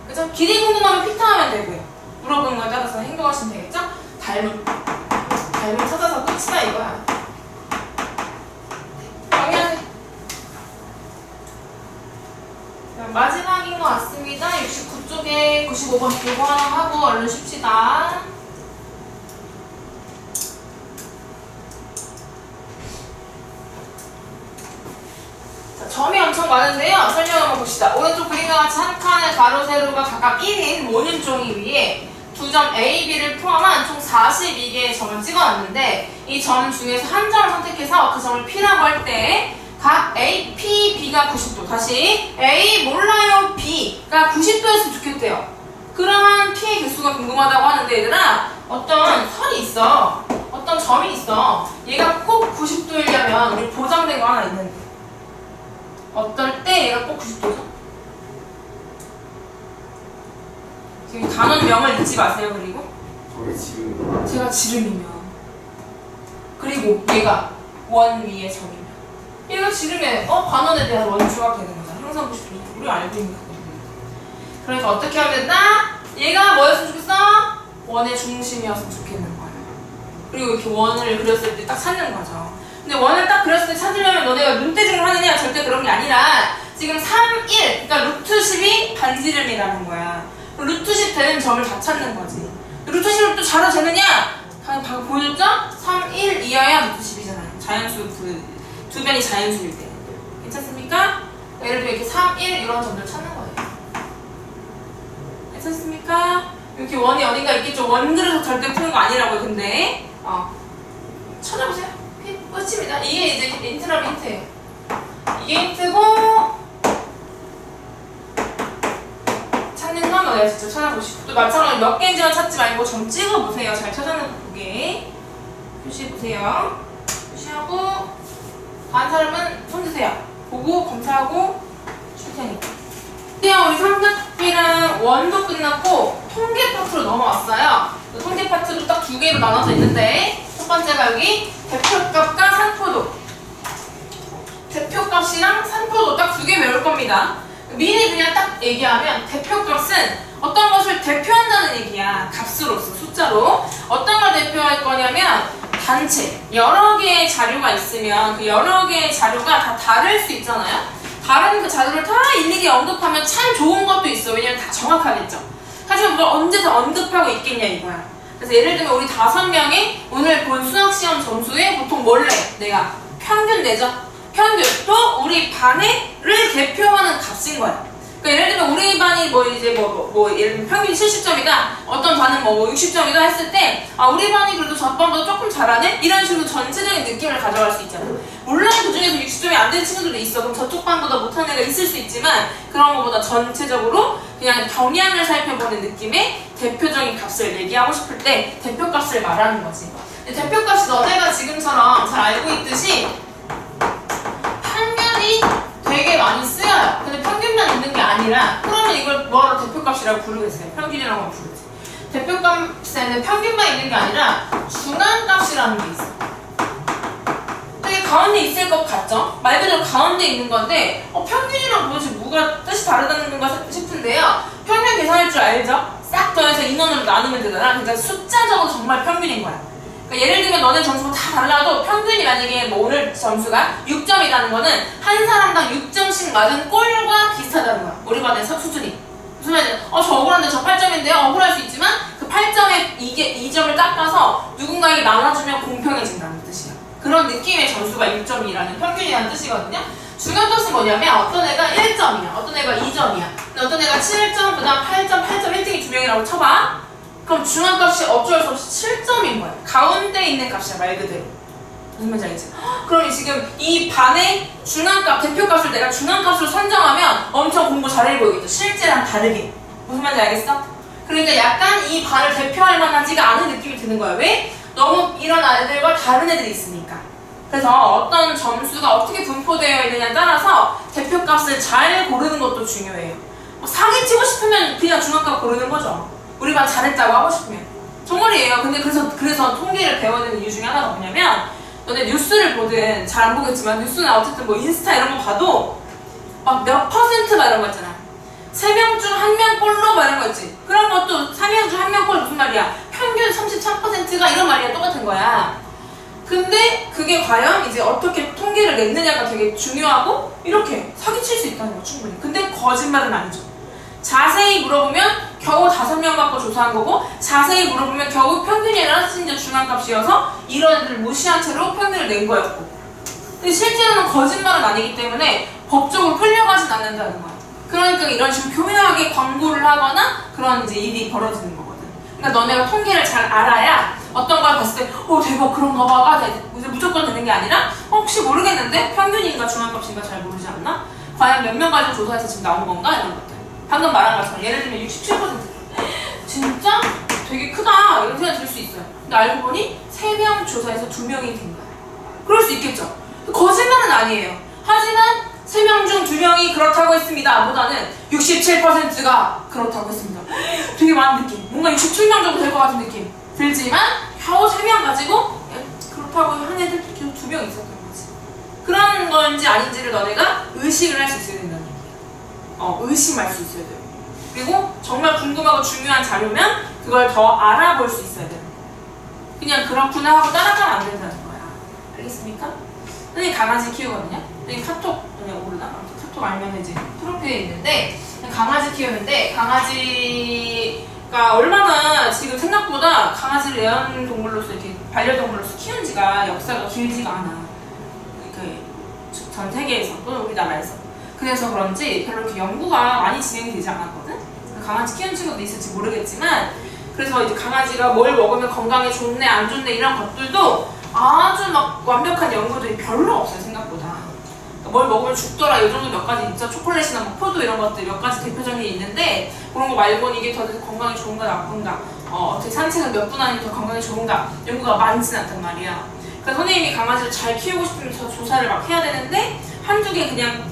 Speaker 1: 그죠? 길이 궁금하면 피타하면 되고요. 물어보는 거에 따라서 행동하시면 되겠죠? 닮음 찾아서 끝이다 이거야. 정리하세요. 마지막인 것 같습니다. 69쪽에 95번 이거 하나 하고 얼른 쉽시다. 점이 엄청 많은데요. 설명 한번 봅시다. 오른쪽 그림과 같이 한 칸의 가로, 세로가 각각 1인 모듈 종이 위에 두 점 A, B를 포함한 총 42개의 점을 찍어놨는데 이 점 중에서 한 점을 선택해서 그 점을 P라고 할 때 각 A, P, B가 90도. 다시 A 몰라요 B가 90도였으면 좋겠대요. 그러면 P의 개수가 궁금하다고 하는데 얘들아 어떤 선이 있어. 어떤 점이 있어. 얘가 꼭 90도이려면 우리 보장된 거 하나 있는데 어떨 때 얘가 꼭 90도죠? 지금 단원명을 잊지 마세요. 그리고 제가 지름이면 그리고 얘가 원 위에 점이면 얘가 지름에 반원에 대한 원주가 되는 거잖아. 항상 90도 우리 알고 있는 거거든요. 그러니까 어떻게 하면 된다? 얘가 원의 중심이었으면 좋겠는 거예요. 그리고 이렇게 원을 그렸을 때 딱 찾는 거죠. 근데 원을 딱 그렸을 때 찾으려면 너네가 눈대중을 하느냐? 절대 그런 게 아니라 지금 3, 1, 그러니까 루트 10이 반지름이라는 거야. 루트 10 되는 점을 다 찾는 거지. 루트 10을 또 자로 재느냐? 방금 보여줬죠? 3, 1 이하야 루트 10이잖아요. 자연수 두 변이 자연수일 때. 괜찮습니까? 예를 들면 이렇게 3, 1 이런 점들 찾는 거예요. 괜찮습니까? 이렇게 원이 어딘가 있겠죠. 원 그려서 절대 푸는 거 아니라고요. 근데 찾아보세요. 끝입니다. 이게 이제 힌트라면 힌트예요. 이게 힌트고 찾는 건 너네가 직접 찾아보시고 또 마찬가지로 몇 개인지만 찾지 말고 점 찍어보세요. 잘 찾아보게 표시해보세요. 표시하고 다른 사람은 손 드세요. 보고 검사하고 줄 테니까. 드디어 우리 삼각비랑 원도 끝났고 통계 파트로 넘어왔어요. 통계 파트도 딱 두 개로 나눠져 있는데 첫 번째가 여기 대표값과 산포도. 대표값이랑 산포도 딱 두 개 외울 겁니다. 미리 그냥 딱 얘기하면 대표값은 어떤 것을 대표한다는 얘기야. 값으로서 숫자로 어떤 걸 대표할 거냐면 단체, 여러 개의 자료가 있으면 그 여러 개의 자료가 다 다를 수 있잖아요. 다른 그 자료를 다 일일이 언급하면 참 좋은 것도 있어. 왜냐면 다 정확하겠죠. 하지만 그걸 언제 다 언급하고 있겠냐 이거야. 그래서 예를 들면 우리 5명이 오늘 본 수학시험 점수에 보통 뭘 내? 내가 평균 내죠. 평균 또 우리 반을 대표하는 값인 거야. 그러니까 예를 들면 우리 반이 예를 들면 평균이 70점이다. 어떤 반은 60점이다 했을 때 우리 반이 그래도 저반보다 조금 잘하네? 이런 식으로 전체적인 느낌을 가져갈 수 있잖아. 물론 그 중에서 60점이 안 되는 친구들도 있어. 그럼 저쪽 반보다 못하는 애가 있을 수 있지만 그런 것보다 전체적으로 그냥 경향을 살펴보는 느낌의 대표적인 값을 얘기하고 싶을 때 대표값을 말하는 거지. 대표값이 너네가 지금처럼 잘 알고 있듯이 평균이 되게 많이 쓰여요. 근데 평균만 있는 게 아니라 그러면 이걸 뭐하러 대표값이라고 부르겠어요? 평균이라고 부르지. 대표값에는 평균만 있는 게 아니라 중앙값이라는 게 있어. 되게 가운데 있을 것 같죠? 말 그대로 가운데 있는 건데 평균이랑 도대체 뭐가 뜻이 다르다는 건가 싶은데요. 평균 계산할 줄 알죠? 싹 더해서 인원으로 나누면 되잖아. 그러니까 숫자적으로 정말 평균인 거야. 그러니까 예를 들면 너네 점수가 다 달라도 평균이 만약에 오늘 점수가 6점이라는 거는 한 사람당 6점씩 맞은 꼴과 비슷하다는 거야. 우리 반의 수준이. 무슨 말이냐? 저 억울한데 저 8점인데요? 억울할 수 있지만 그 8점에 이게 2점을 깎아서 누군가에게 나눠주면 공평해진다는 뜻이야. 그런 느낌의 점수가 6점이라는 평균이라는 뜻이거든요. 중간값은 뭐냐면 어떤 애가 1점이야. 어떤 애가 2점이야. 근데 어떤 애가 7점, 그 다음 8점, 1등이 2명이라고 쳐봐. 그럼 중앙값이 어쩔 수 없이 7점인 거야. 가운데 있는 값이야, 말 그대로. 무슨 말인지 알겠지? 그럼 지금 이 반의 중앙값, 대표값을 내가 중앙값으로 선정하면 엄청 공부 잘해 보이겠죠? 실제랑 다르게. 무슨 말인지 알겠어? 그러니까 약간 이 반을 대표할 만하지가 않은 느낌이 드는 거야. 왜? 너무 이런 아이들과 다른 애들이 있으니까. 그래서 어떤 점수가 어떻게 분포되어 있느냐에 따라서 대표값을 잘 고르는 것도 중요해요. 사기치고 싶으면 그냥 중앙값 고르는 거죠. 우리 반 잘했다고 하고 싶으면. 정말이에요. 근데 그래서 통계를 배워야 되는 이유 중에 하나가 뭐냐면 너네 뉴스를 보든 잘 안 보겠지만 뉴스나 어쨌든 인스타 이런 거 봐도 막 몇 퍼센트 막 이런 거 있잖아. 3명 중 1명 꼴로 막 이런 거 있지. 그런 것도 3명 중 1명 꼴 무슨 말이야? 평균 33%가 이런 말이야. 똑같은 거야. 근데 그게 과연 이제 어떻게 통계를 냈느냐가 되게 중요하고 이렇게 사기칠 수 있다는 거 충분히. 근데 거짓말은 아니죠. 자세히 물어보면 겨우 5명 갖고 조사한 거고 자세히 물어보면 겨우 평균이랑 심지어 중앙값이어서 이런 애들을 무시한 채로 평균을 낸 거였고 근데 실제로는 거짓말은 아니기 때문에 법적으로 끌려가진 않는다는 거야. 그러니까 이런 식으로 교묘하게 광고를 하거나 그런 이제 일이 벌어지는 거거든. 그러니까 너네가 통계를 잘 알아야 어떤 걸 봤을 때 대박 그런가 봐 이제 무조건 되는 게 아니라 혹시 모르겠는데 평균인가 중앙값인가 잘 모르지 않나? 과연 몇 명 가지고 조사해서 지금 나온 건가? 이런 것들. 방금 말한 것처럼 예를 들면 67% 진짜 되게 크다 이런 생각이 들 수 있어요. 근데 알고 보니 3명 조사해서 2명이 된 거야. 그럴 수 있겠죠. 거짓말은 아니에요. 하지만 3명 중 2명이 그렇다고 했습니다 보다는 67%가 그렇다고 했습니다. 되게 많은 느낌. 뭔가 67명 정도 될 것 같은 느낌 들지만 겨우 3명 가지고 그렇다고 한 애들 2명 있었던 거지. 그런 건지 아닌지를 너네가 의식을 할 수 있어야 된다는 얘기야. 의심할 수 있어야 돼요. 그리고 정말 궁금하고 중요한 자료면 그걸 더 알아볼 수 있어야 되는 거야. 그냥 그렇구나 하고 따라가면 안 된다는 거야. 알겠습니까? 선생님 강아지 키우거든요. 선생님 카톡 그냥 모르나? 카톡 알면 이제 프로필에 있는데 강아지 키우는데 강아지가 얼마나 지금 생각보다 강아지를 애완동물로서 이렇게 반려동물로서 키운 지가 역사가 길지가 않아. 전 세계에서 또는 우리나라에서. 그래서 그런지 별로 이렇게 연구가 많이 진행되지 않았거든? 강아지 키우는 친구도 있을지 모르겠지만 그래서 이제 강아지가 뭘 먹으면 건강에 좋네 안 좋네 이런 것들도 아주 막 완벽한 연구들이 별로 없어요 생각보다. 뭘 먹으면 죽더라 이 정도 몇 가지 있죠. 초콜릿이나 뭐 포도 이런 것들 몇 가지 대표적인 게 있는데 그런 거 말고는 이게 더 건강에 좋은가 나쁜가 어떻게 산책은 몇 분 안이면 더 건강에 좋은가 연구가 많진 않단 말이야. 그래서 선생님이 강아지를 잘 키우고 싶으면 저 조사를 막 해야 되는데 한두 개 그냥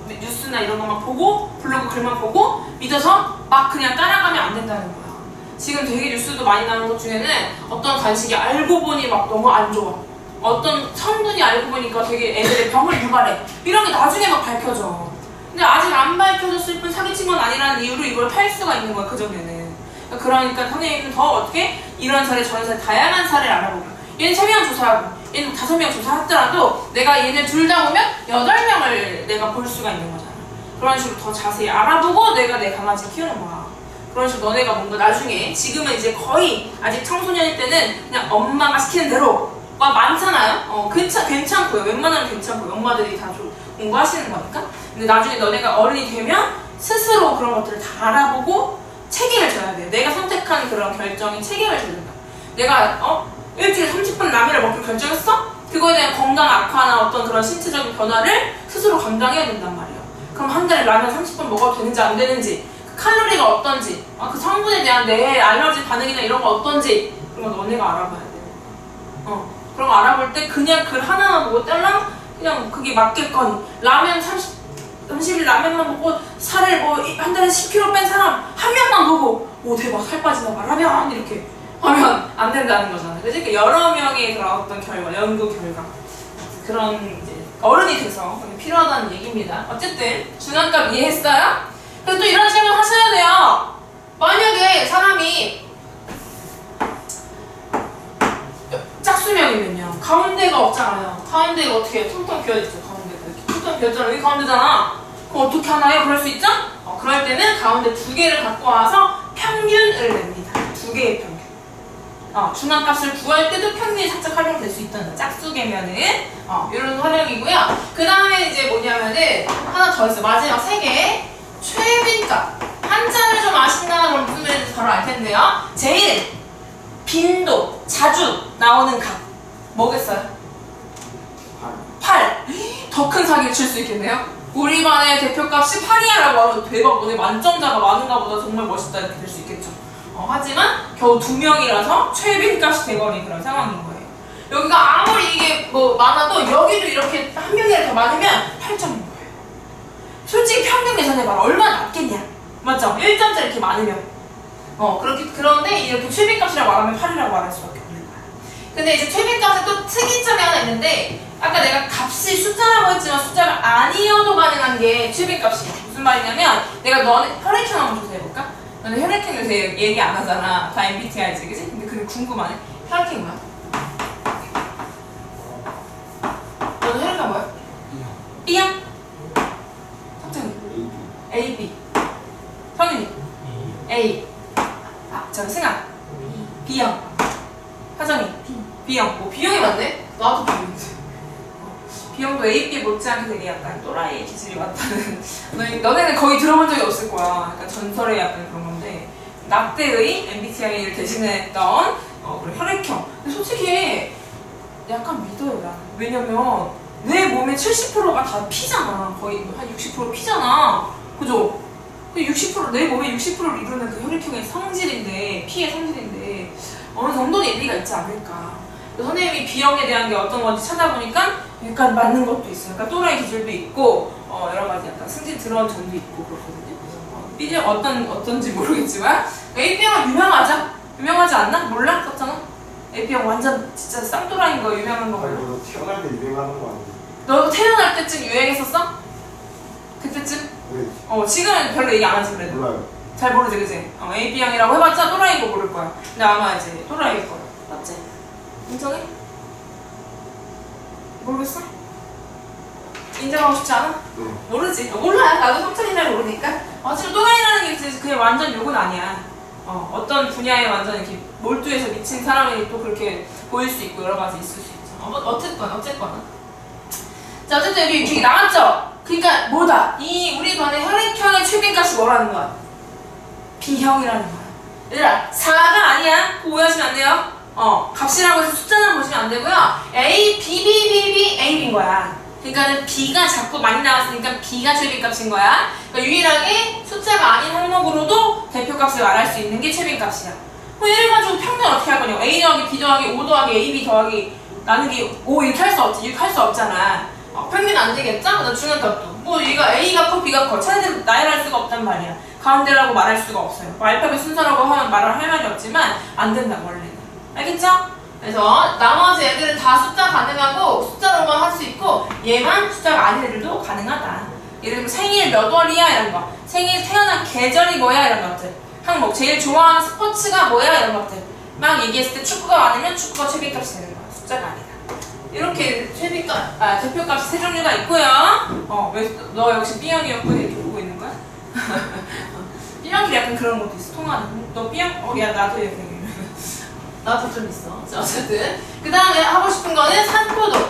Speaker 1: 뉴스나 이런 것만 보고 블로그 글만 보고 믿어서 막 그냥 따라가면 안 된다는 거야. 지금 되게 뉴스도 많이 나오는 것 중에는 어떤 간식이 알고 보니 막 너무 안 좋아. 어떤 성분이 알고 보니까 되게 애들의 병을 유발해. 이런 게 나중에 막 밝혀져. 근데 아직 안 밝혀졌을 뿐 사기친 건 아니라는 이유로 이걸 팔 수가 있는 거야, 그전에는. 그러니까 선생님은 더 어떻게 이런 사례, 저런 사례, 다양한 사례를 알아보고. 얘는 3명 조사하고, 얘는 5명 조사하더라도 내가 얘네 둘 다 보면 8명을 내가 볼 수가 있는 거잖아. 그런 식으로 더 자세히 알아보고 내가 내 강아지 키우는 거야. 그런 식으로 너네가 뭔가 나중에, 지금은 이제 거의 아직 청소년일 때는 그냥 엄마가 시키는 대로가 많잖아요. 괜찮고요. 웬만하면 괜찮고요. 엄마들이 다 공부하시는 거니까. 근데 나중에 너네가 어른이 되면 스스로 그런 것들을 다 알아보고 책임을 져야 돼요. 내가 선택한 그런 결정에 책임을 져야 된다. 내가 일주일에 30분 라면을 먹기로 결정했어? 그거에 대한 건강 악화나 어떤 그런 신체적인 변화를 스스로 감당해야 된단 말이에요. 그럼 한 달에 라면 30분 먹어도 되는지 안 되는지, 그 칼로리가 어떤지, 그 성분에 대한 내 알러지 반응이나 이런 거 어떤지 그런 거 너네가 알아봐야 돼요. 그런 거 알아볼 때 그냥 글 하나만 보고 뗄랑 그냥 그게 맞겠거니 라면 30일 라면만 먹고 살을 뭐 한 달에 10kg 뺀 사람 한 명만 보고 오 대박 살 빠지나 봐 라면 이렇게 하면 안 된다는 거잖아요. 그치? 그러니까 여러 명의 그런 어떤 결과, 연구 결과 그런 이제 어른이 돼서 필요하다는 얘기입니다. 어쨌든 중간값 이해했어요? 그래서 또 이런 질문 하셔야 돼요. 만약에 사람이 짝수명이면요 가운데가 없잖아요. 가운데가 어떻게 해요? 텅텅 비어있죠. 가운데가 이렇게 텅텅 비어있잖아. 여기 가운데잖아. 그럼 어떻게 하나요? 그럴 수 있죠? 그럴 때는 가운데 2개를 갖고 와서 평균을 냅니다. 2개의 평균. 중간값을 구할 때도 평균이 살짝 활용될 수 있다는 짝수계면은 이런 활용이고요. 그 다음에 이제 뭐냐면은 하나 더 있어. 마지막 3개 최빈값. 한자를 좀 아신다는 걸 무슨 말인지 바로 알 텐데요. 제일 빈도 자주 나오는 값 뭐겠어요? 8. 더 큰 사기를 칠 수 있겠네요. 우리 반의 대표값이 8이야라고 하면 대박, 너네 만점자가 많은가 보다, 정말 멋있다 이렇게 될 수 있겠죠. 하지만 겨우 2명이라서 최빈값이 돼버린 그런 상황인 거예요. 여기가 아무리 이게 뭐 많아도 여기도 이렇게 한 명이라도 더 많으면 8점인 거예요. 솔직히 평균 계산해봐라. 얼마나 낮겠냐? 맞죠? 1점짜리 이렇게 많으면. 그런데 이렇게 최빈값이라고 말하면 8이라고 말할 수밖에 없는 거야. 근데 이제 최빈값에 또 특이점이 하나 있는데, 아까 내가 값이 숫자라고 했지만 숫자가 아니어도 가능한 게 최빈값이야. 무슨 말이냐면, 내가 너네 혈액형 한번 조사해볼까? 너네 혈액형 요새 얘기 안 하잖아. 다 MBTI지, 그치? 근데 그게 궁금하네. 혈액형이 뭐야? 너네 혈액형 뭐야? B형? 석정이? AB. 성윤이? A. 저기 승아. B형. 하정이. B형. B형이 맞네? 나도 B형이지. B형도 A, B 못지않게 되게 약간 또라이 기질이 많다는. 너네는 거의 들어본 적이 없을 거야. 약간 전설의 약간 그런 건데. 낙대의 MBTI를 대신했던 그런 혈액형. 근데 솔직히 약간 믿어요, 나는. 왜냐면 내 몸의 70%가 다 피잖아. 거의 한 60% 피잖아. 그죠? 60% 내 몸의 60%를 이루는 그 혈액형의 성질인데, 피의 성질인데 어느 정도는 일리가 있지 않을까. 선생님이 B형에 대한 게 어떤 건지 찾아보니까 약간 맞는 것도 있어요. 약간 또라이 기질도 있고 여러 가지 약간 승질 들어온 점도 있고 그렇거든요. B형 어떤지 모르겠지만 AB형은 유명하죠? 유명하지 않나? 몰라? 썼잖아? AB형 완전 진짜 쌍또라이인 거 유명한 거 몰라?
Speaker 2: 너 태어날 때 유행하는 거 아니야?
Speaker 1: 너 태어날 때쯤 유행했었어? 그때쯤?
Speaker 2: 네.
Speaker 1: 지금은 별로 얘기 안 하지 그래도.
Speaker 2: 몰라요.
Speaker 1: 잘 모르지, 그지? AB형이라고 해봤자 또라이고 모를 거야. 근데 아마 이제 또라이일 거야. 맞지? 인정해? 모르겠어? 인정하고 싶지 않아?
Speaker 2: 응.
Speaker 1: 모르지. 몰라. 나도 성천이날 모르니까. 지금 또라이라는 게 그냥 완전 욕은 아니야. 어떤 분야에 완전 이렇게 몰두해서 미친 사람이 또 그렇게 보일 수 있고 여러 가지 있을 수 있죠. 어쨌거나. 자, 어쨌든 여기 이렇게 나왔죠? 그러니까 뭐다? 이 우리 반의 혈액형의 최빈값이 뭐라는 거야? B형이라는 거야. 얘들아, 4가 아니야. 그거 오해하시면 안 돼요. 값이라고 해서 숫자만 보시면 안 되고요. A, B, B, B, B, A인 거야. 그러니까는 B가 자꾸 많이 나왔으니까 B가 최빈값인 거야. 그러니까 유일하게 숫자가 아닌 항목으로도 대표값을 말할 수 있는 게 최빈값이야. 그럼 얘를 가지고 평균 어떻게 할 거냐? A 더하기 B 더하기 5 더하기 AB 더하기 나누기 5 이렇게 할 수 없지. 이렇게 할 수 없잖아. 평균 안 되겠죠? 그다음 중간값도. 뭐 얘가 A가 커 B가 커. 차례대로 나열할 수가 없단 말이야. 가운데라고 말할 수가 없어요. 뭐 알파벳 순서라고 하면 말을 할 말이 없지만 안 된다 원래는. 알겠죠? 그래서 나머지 애들은 다 숫자 가능하고 숫자로만 할 수 있고 얘만 숫자가 아닌 애들도 가능하다. 예를 들면 생일 몇 월이야 이런 거, 생일 태어난 계절이 뭐야 이런 것들, 항목 제일 좋아하는 스포츠가 뭐야 이런 것들 막 얘기했을 때 축구가 많으면 축구가 최빈값이 되는 거야. 숫자가 아니다. 이렇게 대표값이 세 종류가 있고요. 왜 너 역시 B형이었고 이렇게 보고 있는 거야? B형끼리 약간 그런 것도 있어. 통하는. 너 B형? 야 나도 이렇게. 나도 좀 있어. 자, 어쨌든 그 다음에 하고 싶은 거는 산포도.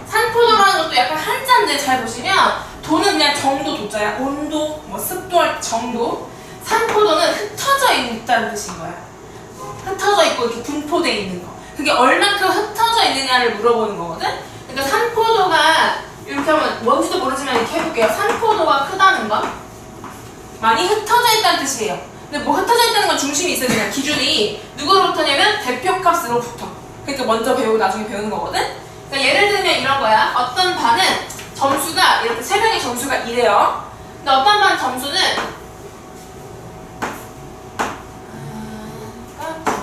Speaker 1: 산포도라는 것도 약간 한자인데 잘 보시면 도는 그냥 정도 도자야. 온도, 뭐 습도할 정도. 산포도는 흩어져 있다는 뜻인 거야. 흩어져 있고 이렇게 분포돼 있는 거. 그게 얼만큼 흩어져 있느냐를 물어보는 거거든. 그러니까 산포도가 이렇게 하면 뭔지도 모르지만 이렇게 해볼게요. 산포도가 크다는 건 많이 흩어져 있다는 뜻이에요. 근데 뭐 흩어져 있다는 건 중심이 있어야 되냐. 기준이 누구로부터냐면 대표값으로부터. 그러니까 먼저 배우고 나중에 배우는 거거든. 그러니까 예를 들면 이런 거야. 어떤 반은 점수가 이렇게 세 명의 점수가 이래요. 근데 어떤 반 점수는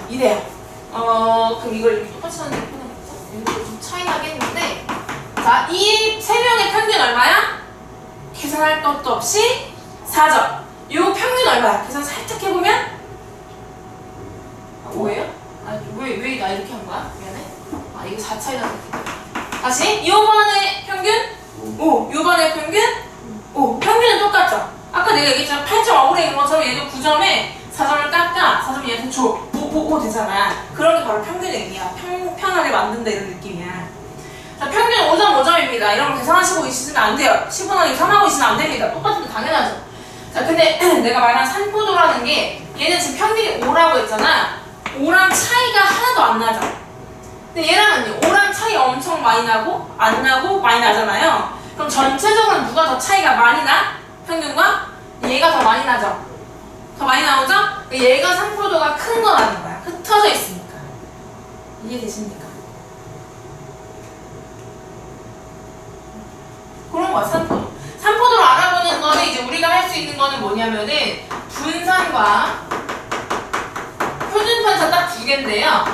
Speaker 1: 이래요. 그럼 이걸 이렇게 똑같이 하는 게 편하겠죠? 이렇게 좀 차이 나겠는데, 자, 이 세 명의 평균 얼마야? 계산할 것도 없이 4점. 요 평균 얼마야? 계산 살짝 해보면 5예요? 왜 나 이렇게 한 거야? 미안해. 이거 4 차이 나네. 다시 요번의 평균 5, 요번의 평균 5. 평균은 똑같죠? 아까 내가 얘기했잖아. 8.5래 이런 것처럼 얘도 9점에 4점을 깎아 4점 얘한테 줘. 5 되잖아. 그런 게 바로 평균의 의미야. 평평하게 만든다 이런 느낌이야. 자, 평균 5점 5점입니다. 이런 거 계산하시고 있으면 안 돼요. 10분 이상하고 있으면 안 됩니다. 똑같은데 당연하죠. 자, 근데 내가 말한 산포도라는 게 얘는 지금 평균이 5라고 했잖아. 5랑 차이가 하나도 안 나죠. 근데 얘랑은요, 5랑 차이 엄청 많이 나고 안 나고 많이 나잖아요. 그럼 전체적으로 누가 더 차이가 많이 나? 평균과? 얘가 더 많이 나죠. 더 많이 나오죠? 얘가 산포도가 큰 거라는 거야. 흩어져 있으니까. 이해되십니까? 그런 거야, 산포도. 산포도를 알아보는 거는 이제 우리가 할 수 있는 거는 뭐냐면은 분산과 표준 편차 딱 두 개인데요.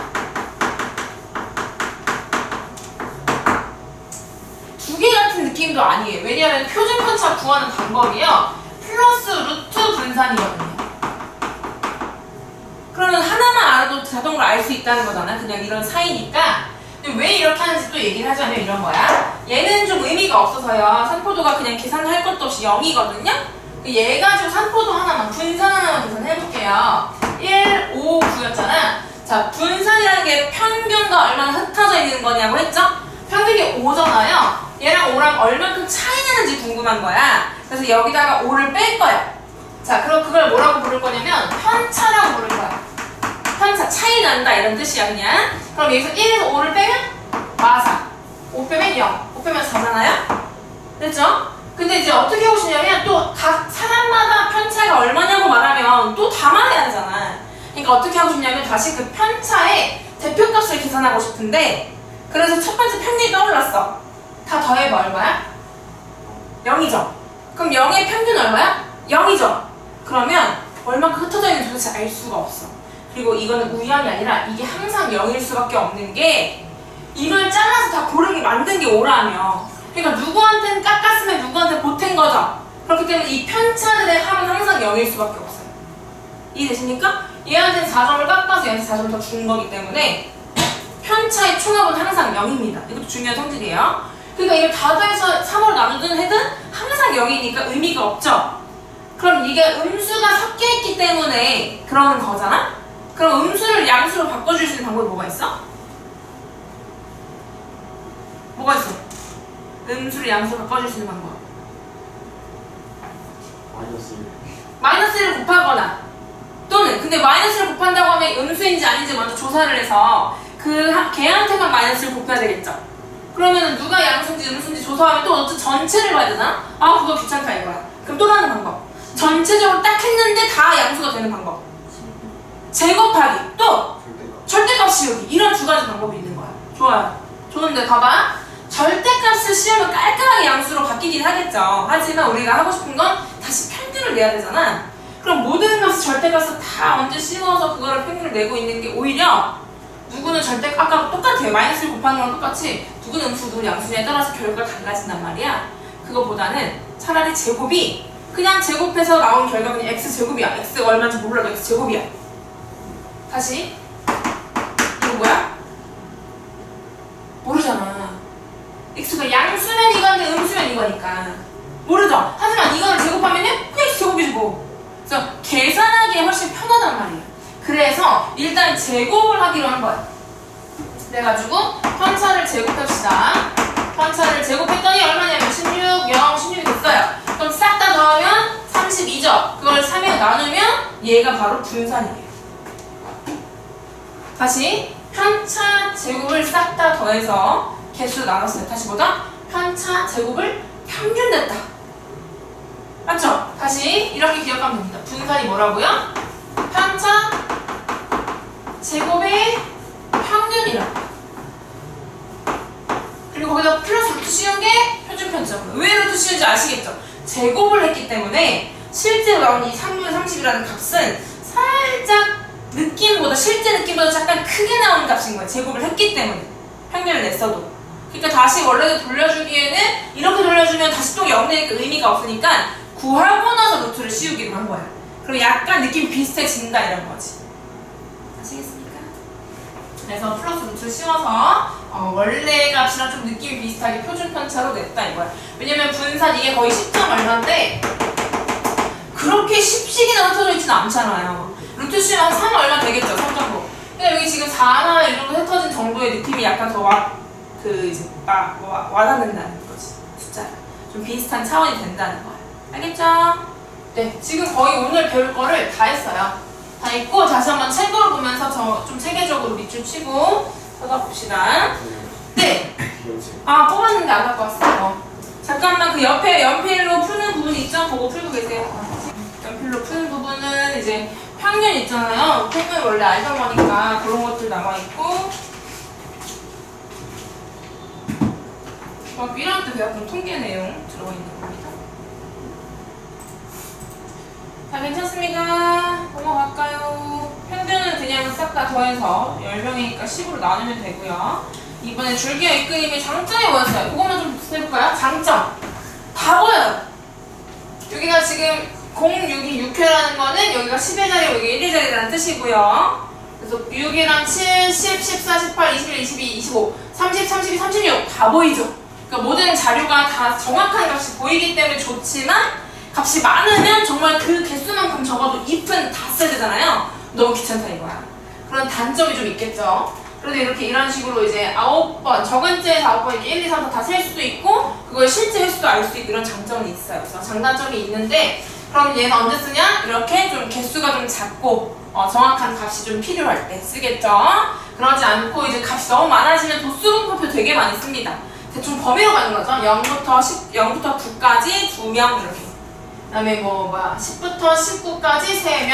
Speaker 1: 두 개 같은 느낌도 아니에요. 왜냐하면 표준 편차 구하는 방법이요. 플러스 루트 분산이거든요. 그러면 하나만 알아도 자동으로 알 수 있다는 거잖아. 그냥 이런 사이니까. 근데 왜 이렇게 하는지 또 얘기를 하자면 이런 거야. 얘는 좀 의미가 없어서요. 산포도가 그냥 계산할 것도 없이 0이거든요. 얘 가지고 산포도 하나만, 분산 하나만 계산해볼게요. 1, 5, 9였잖아. 자, 분산이라는 게 평균과 얼마나 흩어져 있는 거냐고 했죠? 평균이 5잖아요. 얘랑 5랑 얼만큼 차이 나는지 궁금한 거야. 그래서 여기다가 5를 뺄 거야. 자, 그럼 그걸 뭐라고 부를 거냐면 편차라고 부를 거야. 편차, 차이 난다 이런 뜻이야 그냥. 그럼 여기서 1에서 5를 빼면 마사, 5 빼면 0, 5 빼면 4잖아요? 됐죠? 근데 이제 어떻게 오시냐면 또 각 사람마다 편차가 얼마냐고 말하면 또 다 말해야 되잖아. 그러니까 어떻게 하고 싶냐면 다시 그 편차의 대표값을 계산하고 싶은데, 그래서 첫 번째 평균이 떠올랐어. 다 더해봐. 얼마야? 0이죠? 그럼 0의 평균 얼마야? 0이죠? 그러면 얼마큼 흩어져 있는지 도대체 알 수가 없어. 그리고 이거는 우연이 아니라 이게 항상 0일 수밖에 없는 게, 이걸 잘라서 다 고르게 만든 게 5라며. 그러니까 누구한테는 깎았으면 누구한테 보탠 거죠. 그렇기 때문에 이 편차들의 합은 항상 0일 수밖에 없어요. 이해되십니까? 얘한테는 4점을 깎아서 얘한테 4점을 더 준 거기 때문에 편차의 총합은 항상 0입니다. 이것도 중요한 성질이에요. 그러니까 이걸 다 더해서 3으로 나누든 해든 항상 0이니까 의미가 없죠? 그럼 이게 음수가 섞여있기 때문에 그러는 거잖아? 그럼 음수를 양수로 바꿔줄 수 있는 방법이 뭐가 있어? 뭐가 있어? 음수를 양수로 바꿔줄 수 있는 방법.
Speaker 2: 마이너스 1.
Speaker 1: 마이너스를 곱하거나 또는 근데 마이너스를 곱한다고 하면 음수인지 아닌지 먼저 조사를 해서 걔한테만 마이너스를 곱해야 되겠죠. 그러면 누가 양수인지 음수인지 조사하면 또 어쨌든 전체를 봐야 되잖아. 아 그거 귀찮다 이거야. 그럼 또 다른 방법. 전체적으로 딱 했는데 다 양수가 되는 방법. 제곱하기 또 절대값 씌우기. 이런 두 가지 방법이 있는 거야. 좋아요. 좋은데 봐봐. 절대값을 씌우면 깔끔하게 양수로 바뀌긴 하겠죠. 하지만 우리가 하고 싶은 건 다시 평균을 내야 되잖아. 그럼 모든 값을 절대값을 다 언제 씌워서 그거를 평균을 내고 있는 게 오히려 누구는 아까 똑같아요. 마이너스를 곱하는 거랑 똑같이 누구는 음수, 누구는 양수에 따라서 결과가 달라진단 말이야. 그거보다는 차라리 제곱이 그냥 제곱해서 나온 결과가 그냥 x제곱이야. x 얼마인지 몰라도 x제곱이야. 다시 이거 뭐야? 모르잖아. x가 양수면 이건데 음수면 이거니까 모르죠? 하지만 이거를 제곱하면은 그냥 x제곱이지 뭐. 그래서 계산하기에 훨씬 편하단 말이에요. 그래서 일단 제곱을 하기로 한 거야. 그래가지고 편차를 제곱합시다. 편차를 제곱했더니 얼마냐면 16, 0, 16이 됐어요. 그럼 싹 다 더하면 32죠. 그걸 3에 나누면 얘가 바로 분산이에요. 다시 편차 제곱을 싹 다 더해서 개수로 나눴어요. 다시 보자. 편차 제곱을 평균 냈다. 맞죠? 다시 이렇게 기억하면 됩니다. 분산이 뭐라고요? 편차 제곱의 평균이라. 그리고 거기다 플러스 루트 씌운 게 표준 편차고요. 왜 루트 씌운지 아시겠죠? 제곱을 했기 때문에 실제로 나온 이 3분의 30이라는 값은 살짝 느낌보다 실제 느낌보다 약간 크게 나오는 값인 거예요. 제곱을 했기 때문에 평균을 냈어도. 그러니까 다시 원래대로 돌려주기에는 이렇게 돌려주면 다시 또 0 되니까 의미가 없으니까 구하고 나서 루트를 씌우기로 한 거예요. 그럼 약간 느낌 비슷해진다 이런 거지. 아시겠습니까? 그래서 플러스 루트를 씌워서 원래 값이랑 좀 느낌이 비슷하게 표준 편차로 냈다 이거야. 왜냐면 분산 이게 거의 10점 얼마인데 그렇게 쉽시기나 흩어져 있지는 않잖아요. 루트 씌우면 한 3 얼마 되겠죠, 3 정도. 근데 여기 지금 4나 이 정도 흩어진 정도의 느낌이 약간 더 와닿는다는 거지. 숫자가 좀 비슷한 차원이 된다는 거야. 알겠죠? 네, 지금 거의 오늘 배울 거를 다 했어요. 다 있고 다시 한번 책으로 보면서 좀 체계적으로 밑줄 치고 찾아봅시다. 네. 아, 뽑았는데 안 갖고 왔어요. 잠깐만 그 옆에 연필로 푸는 부분 있죠? 보고 풀고 계세요. 연필로 푸는 부분은 이제 평균 있잖아요. 평균 원래 알던 거니까 그런 것들 나와 있고. 중학교 1학년 때 배웠던 통계 내용 들어가 있는 겁니다. 자, 괜찮습니까? 넘어갈까요? 평균은 그냥 싹 다 더해서 10명이니까 10으로 나누면 되고요. 이번에 줄기와 입그림의 장점이 뭐였어요? 그것만 좀 해볼까요? 장점. 다 보여요. 여기가 지금 062 6회라는 거는 여기가 10의 자리, 여기 1의 자리라는 뜻이고요. 그래서 6이랑 7, 10, 14, 18, 21, 22, 25, 30, 32, 36 다 보이죠? 그러니까 모든 자료가 다 정확한 값이 보이기 때문에 좋지만 값이 많으면 정말 그 개수만큼 적어도 if는 다 써야 되잖아요. 너무 귀찮다 이거야. 그런 단점이 좀 있겠죠. 그래도 이렇게 이런 식으로 이제 9번, 적은째에서 9번 이렇게 1, 2, 3, 4 다 셀 수도 있고 그걸 실제 횟수도 알 수 있고 이런 장점이 있어요. 그래서 장단점이 있는데 그럼 얘는 언제 쓰냐? 이렇게 좀 개수가 좀 작고 정확한 값이 좀 필요할 때 쓰겠죠. 그러지 않고 이제 값이 너무 많아지면 도수분포표 되게 많이 씁니다. 대충 범위로 가는 거죠. 0부터 9까지 2명 이렇게. 그 다음에 10부터 19까지 3명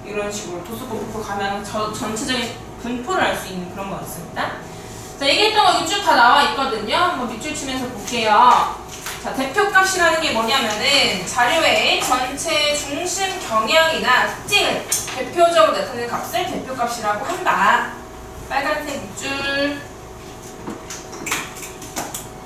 Speaker 1: 이런 식으로 도수분포 가면 전체적인 분포를 알 수 있는 그런 거였습니다. 자, 얘기했던 거 여기 쭉 다 나와 있거든요. 한번 밑줄 치면서 볼게요. 자, 대표값이라는 게 뭐냐면은 자료의 전체 중심 경향이나 특징을 대표적으로 나타내는 값을 대표값이라고 한다. 빨간색 밑줄.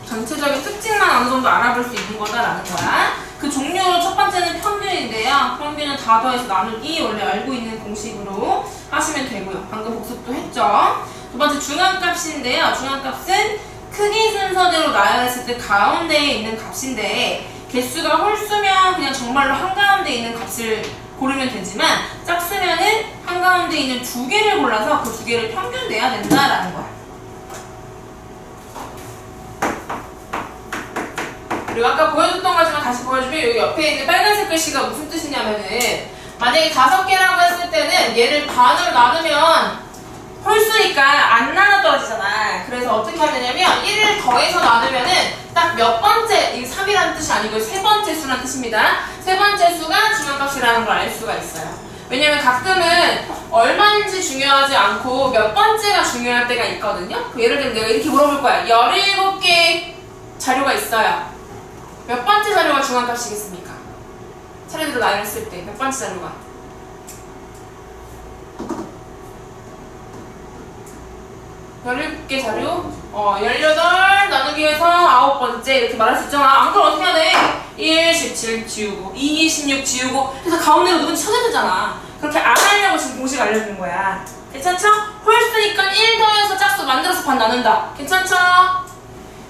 Speaker 1: 전체적인 특징만 어느 정도 알아볼 수 있는 거다라는 거야. 그 종류로 첫 번째는 평균인데요. 평균은 다 더해서 나누기 원래 알고 있는 공식으로 하시면 되고요. 방금 복습도 했죠. 두 번째 중앙값인데요. 중앙값은 크기 순서대로 나열했을 때 가운데에 있는 값인데 개수가 홀수면 그냥 정말로 한가운데 있는 값을 고르면 되지만 짝수면은 한가운데 있는 두 개를 골라서 그 두 개를 평균 내야 된다라는 거야. 그리고 아까 보여줬던 거지만 다시 보여주면 여기 옆에 있는 빨간색 글씨가 무슨 뜻이냐면은 만약에 5개라고 했을 때는 얘를 반으로 나누면 홀수니까 안 나눠 떨어지잖아. 그래서 어떻게 하면 되냐면 1을 더해서 나누면은 딱 몇 번째, 이게 3이라는 뜻이 아니고 세 번째 수라는 뜻입니다. 세 번째 수가 중앙값이라는 걸 알 수가 있어요. 왜냐면 가끔은 얼마인지 중요하지 않고 몇 번째가 중요할 때가 있거든요. 예를 들면 내가 이렇게 물어볼 거야. 17개 자료가 있어요. 몇 번째 자료가 중앙값이겠습니까? 차례대로 나열했을 때 몇 번째 자료가? 17개 자료? 18 나누기 해서 9번째 이렇게 말할 수 있잖아. 안 그럼 어떻게 해야 돼? 1, 17 지우고 2, 16 지우고 해서 가운데로 누군지 찾아야 되잖아. 그렇게 안 하려고 지금 공식 알려주는 거야. 괜찮죠? 홀수니까 1 더해서 짝수 만들어서 반 나눈다. 괜찮죠?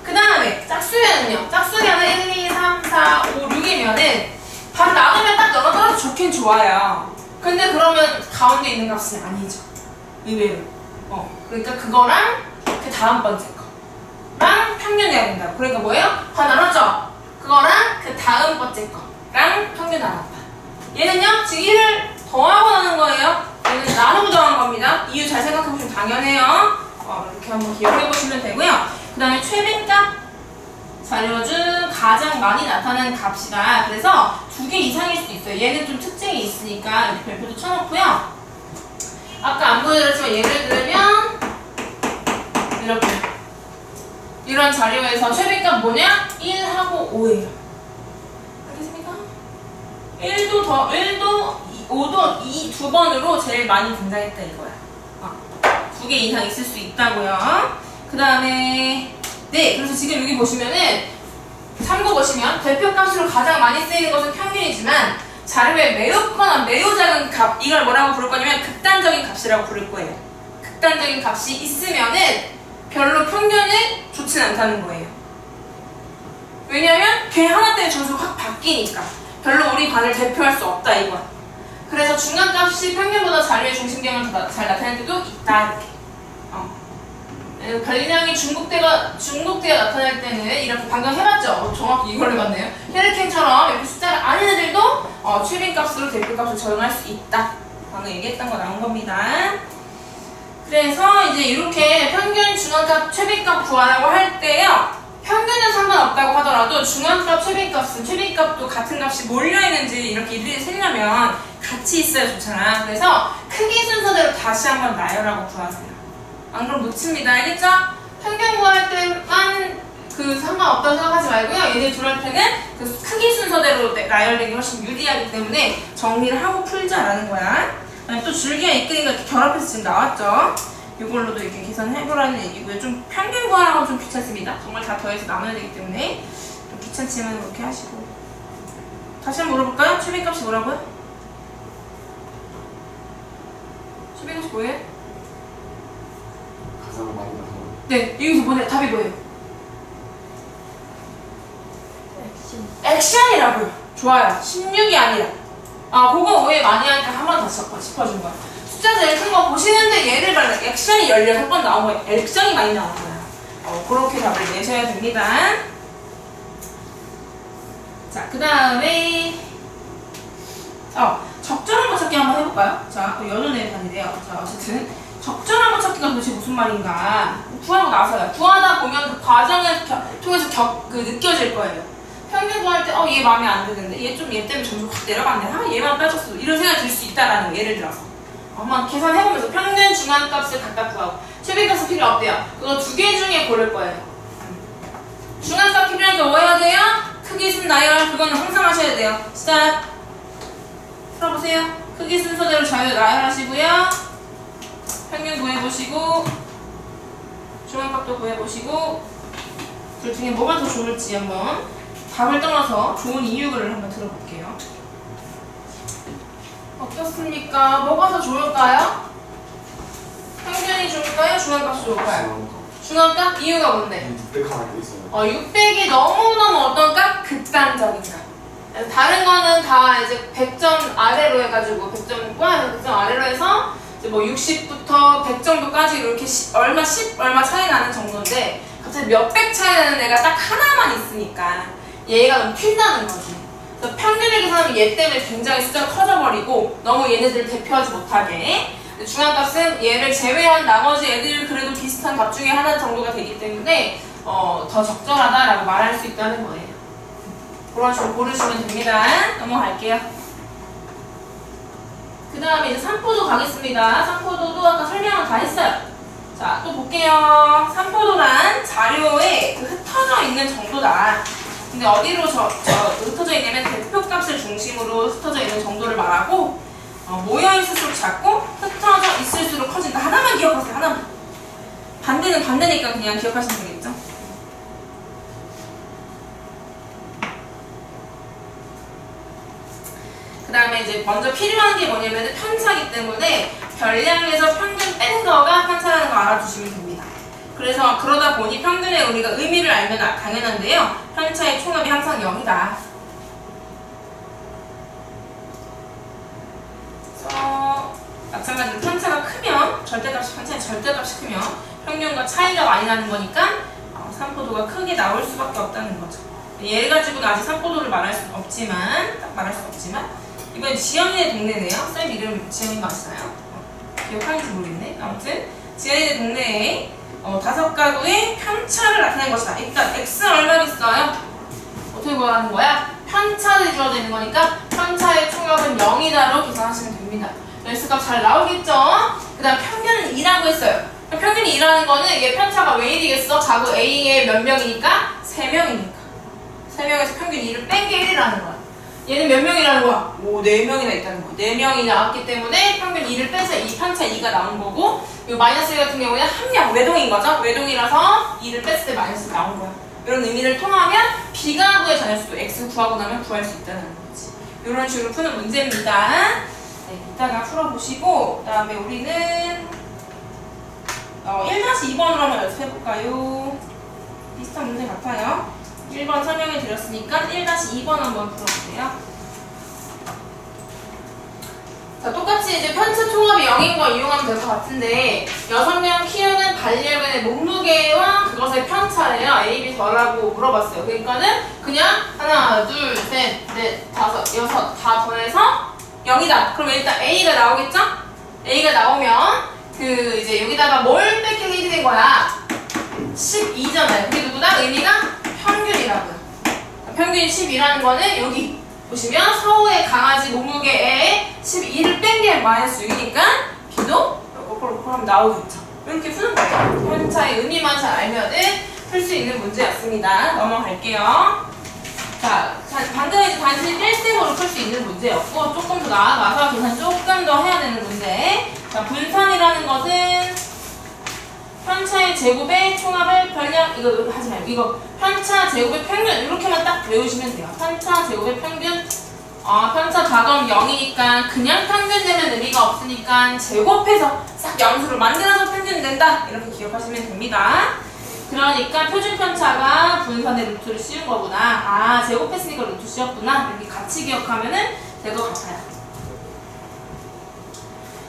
Speaker 1: 그 다음에 짝수면은요. 짝수면은 1, 2, 3, 4, 5, 6이면은 반 나누면 딱 넘어떨어져 좋긴 좋아요. 근데 그러면 가운데 있는 값은 아니죠. 의외로. 그러니까 그거랑 그 다음 번째 거랑 평균 내야 된다고. 그러니까 뭐예요? 반 나눴죠? 그거랑 그 다음 번째 거랑 평균 나눴다. 얘는요, 지금 1을 더하고 나눈 거예요. 얘는 나누고 더한 겁니다. 이유 잘 생각해보시면 당연해요. 이렇게 한번 기억해보시면 되고요. 그 다음에 최빈값 자료 중 가장 많이 나타나는 값이다. 그래서 2개 이상일 수도 있어요. 얘는 좀 특징이 있으니까 이렇게 별표도 쳐놓고요. 아까 안 보여드렸지만 예를 들면 이렇게 이런 자료에서 최빈값 뭐냐? 1하고 5예요. 알겠습니까? 1도 5도 이 두 번으로 제일 많이 등장했다 이거야. 2개 이상 있을 수 있다고요. 그 다음에 네, 그래서 지금 여기 보시면은 참고 보시면 대표값으로 가장 많이 쓰이는 것은 평균이지만 자료에 매우 크거나 매우 작은 값, 이걸 뭐라고 부를 거냐면 극단적인 값이라고 부를 거예요. 극단적인 값이 있으면은 별로 평균이 좋진 않다는 거예요. 왜냐면 걔 하나 때문에 점수가 확 바뀌니까 별로 우리 반을 대표할 수 없다 이거야. 그래서 중간값이 평균보다 자료의 중심경을 더 잘 나타낼 때도 있다 이렇게. 별량이 중국대가 나타날 때는 이렇게 방금 해봤죠? 정확히 이걸 해봤네요. 혈액형처럼 이렇게 숫자가 아닌 애들도 최빈값으로 대표값을 적용할 수 있다. 방금 얘기했던 거 나온 겁니다. 그래서 이제 이렇게 평균, 중앙값, 최빈값 구하라고 할 때요. 평균은 상관없다고 하더라도 중앙값, 최빈값은 최빈값도 같은 값이 몰려있는지 이렇게 일일이 세려면 같이 있어야 좋잖아. 그래서 크기 순서대로 다시 한번 나열하고 구하세요. 안 그럼 놓칩니다. 알겠죠? 평균 구할 때만 상관없다고 생각하지 말고요. 얘네 둘 할 때는 그 크기 순서대로 나열되기 훨씬 유리하기 때문에 정리를 하고 풀자라는 거야. 또 줄기와 이끌이가 이렇게 결합해서 지금 나왔죠? 이걸로도 이렇게 계산해보라는 얘기고요. 좀 평균 구하는 건 좀 귀찮습니다. 정말 다 더해서 나눠야 되기 때문에 좀 귀찮지만 그렇게 하시고. 다시 한번 물어볼까요? 최빈값이 뭐라고요? 최빈값이 뭐예요?
Speaker 2: 가장 많이 나타나는.
Speaker 1: 네, 여기서 뭐냐? 답이 뭐예요? 액션이라고요. 좋아요. 16이 아니라. 그거 오해 많이 하니까 한 번 더 짚어준 거야. 숫자 제일 큰 거 보시는데 얘를 봐요. 액션이 16번 나온 거예요. 액션이 많이 나온 거야. 그렇게 답을 내셔야 됩니다. 자, 그 다음에 적절한 거 찾기 한번 해볼까요? 자, 연운의 단위래요. 자, 어쨌든 적절한 거 찾기가 도대체 무슨 말인가? 구하고 나서요. 구하다 보면 그 과정을 통해서 느껴질 거예요. 평균 구할 때, 얘 마음에 안 드는데, 얘 때문에 점수 확 내려갔네. 얘만 빠졌어. 이런 생각이 들 수 있다라는 거, 예를 들어서. 한번 계산해보면서 평균 중앙값을 각각 구하고, 최빈값은 필요 없대요. 그거 2개 중에 고를 거예요. 중앙값 필요하니까 뭐 해야 돼요? 크기 순 나열, 그거는 항상 하셔야 돼요. 시작! 풀어보세요. 크기 순서대로 자유 나열하시고요. 평균 구해보시고, 중앙값도 구해보시고, 둘 중에 뭐가 더 좋을지 한번 답을 떠나서 좋은 이유를 한번 들어볼게요. 어떻습니까? 뭐가 더 좋을까요? 평균이 좋을까요? 중앙값이 좋을까요? 중앙값? 이유가 뭔데?
Speaker 2: 600 하나 더 있어요.
Speaker 1: 600이 너무너무 어떤 값? 극단적인 값. 그래서 다른 거는 다 이제 100점 아래로 해가지고 100점 아래로 해서 이제 뭐 60부터 100 정도까지 이렇게 얼마 차이 나는 정도인데 갑자기 몇백 차이 나는 애가 딱 하나만 있으니까 얘가 너무 튄다는 거지. 그래서 평균을 계산하면 얘 때문에 굉장히 숫자가 커져버리고 너무 얘네들을 대표하지 못하게. 중앙값은 얘를 제외한 나머지 애들 그래도 비슷한 값 중에 하나 정도가 되기 때문에 더 적절하다라고 말할 수 있다는 거예요. 그런 식으로 고르시면 됩니다. 넘어갈게요. 그 다음에 이제 삼포도 가겠습니다. 삼포도도 아까 설명을 다 했어요. 자, 또 볼게요. 삼포도란 자료에 흩어져 있는 정도다. 근데 어디로 흩어져 있냐면 대표값을 중심으로 흩어져 있는 정도를 말하고 모여있을수록 작고 흩어져 있을수록 커진다. 하나만 기억하세요. 하나만. 반대는 반대니까 그냥 기억하시면 되겠죠? 그 다음에 이제 먼저 필요한 게 뭐냐면 편차기 때문에 별량에서 평균 뺀 거가 편차라는 거 알아두시면 됩니다. 그래서 그러다 보니 평균의 우리가 의미를 알면 당연한데요. 편차의 총합이 항상 0이다. 그래서 마찬가지로 편차가 크면 편차의 절대값이 크면 평균과 차이가 많이 나는 거니까 삼포도가 크게 나올 수밖에 없다는 거죠. 얘 가지고는 아직 삼포도를 말할 수는 없지만 이번엔 지연이네 동네네요. 쌤 이름 지연이 맞나요? 기억하는지 모르겠네. 아무튼 지연이네 동네에 5가구의 편차를 나타낸 것이다. 일단 x 얼마겠어요? 어떻게 구하는 거야? 편차를 주어져 있는 거니까 편차의 총합은 0이다로 계산하시면 됩니다. x값 잘 나오겠죠? 그 다음 평균은 2라고 했어요. 평균이 2라는 거는 얘 편차가 왜 1이겠어? 가구 A의 몇 명이니까? 3명이니까. 3명에서 평균 2를 뺀 게 1이라는 거야. 얘는 몇 명이라는 거야? 4명이나 있다는 거야. 4명이 나왔기 때문에 평균 2를 빼서 이 편차 2가 나온 거고, 이 마이너스 1 같은 경우는 함량, 외동인 거죠? 외동이라서 2를 뺐을 때 마이너스 나온 거야. 이런 의미를 통하면 B가구의 자녀수도 X 구하고 나면 구할 수 있다는 거지. 이런 식으로 푸는 문제입니다. 네, 이따가 풀어보시고, 그 다음에 우리는 1-2번으로 한번 연습해볼까요? 비슷한 문제 같아요. 1번 설명해 드렸으니까 1-2번 한번 풀어보세요. 자, 똑같이 이제 편차 총합이 0인 거 이용하면 될 것 같은데 6명 키우는 반려견의 몸무게와 그것의 편차래요. A, B 더라고 물어봤어요. 그러니까는 그냥 하나, 둘, 셋, 넷, 다섯, 여섯 다 더해서 0이다. 그럼 일단 A가 나오겠죠? A가 나오면 이제 여기다가 뭘 뺏기게 1이 된 거야? 12잖아요. 그게 누구다? 의미가 평균이라고요. 평균이 12라는 거는 여기 보시면 서우의 강아지 몸무게에 12를 뺀 게 마이너스 6이니까 B도 거꾸로 하면 나오겠죠. 이렇게 푸는 거예요. 편차의 의미만 잘 알면은 풀 수 있는 문제였습니다. 넘어갈게요. 자, 방금 이제 단순히 1쌤으로 풀 수 있는 문제였고 조금 더 나아가서 계산 조금 더 해야 되는 문제. 자, 분산이라는 것은 편차의 제곱의 총합을 별량, 이거 하지 말고 이거 편차 제곱의 평균 이렇게만 딱 외우시면 돼요. 편차 제곱의 평균, 편차 자금 0이니까 그냥 평균 되면 의미가 없으니까 제곱해서 싹 양수를 만들어서 평균 낸다 이렇게 기억하시면 됩니다. 그러니까 표준 편차가 분산의 루트를 씌운 거구나. 제곱했으니까 루트 씌웠구나. 이렇게 같이 기억하면은 될 것 같아요.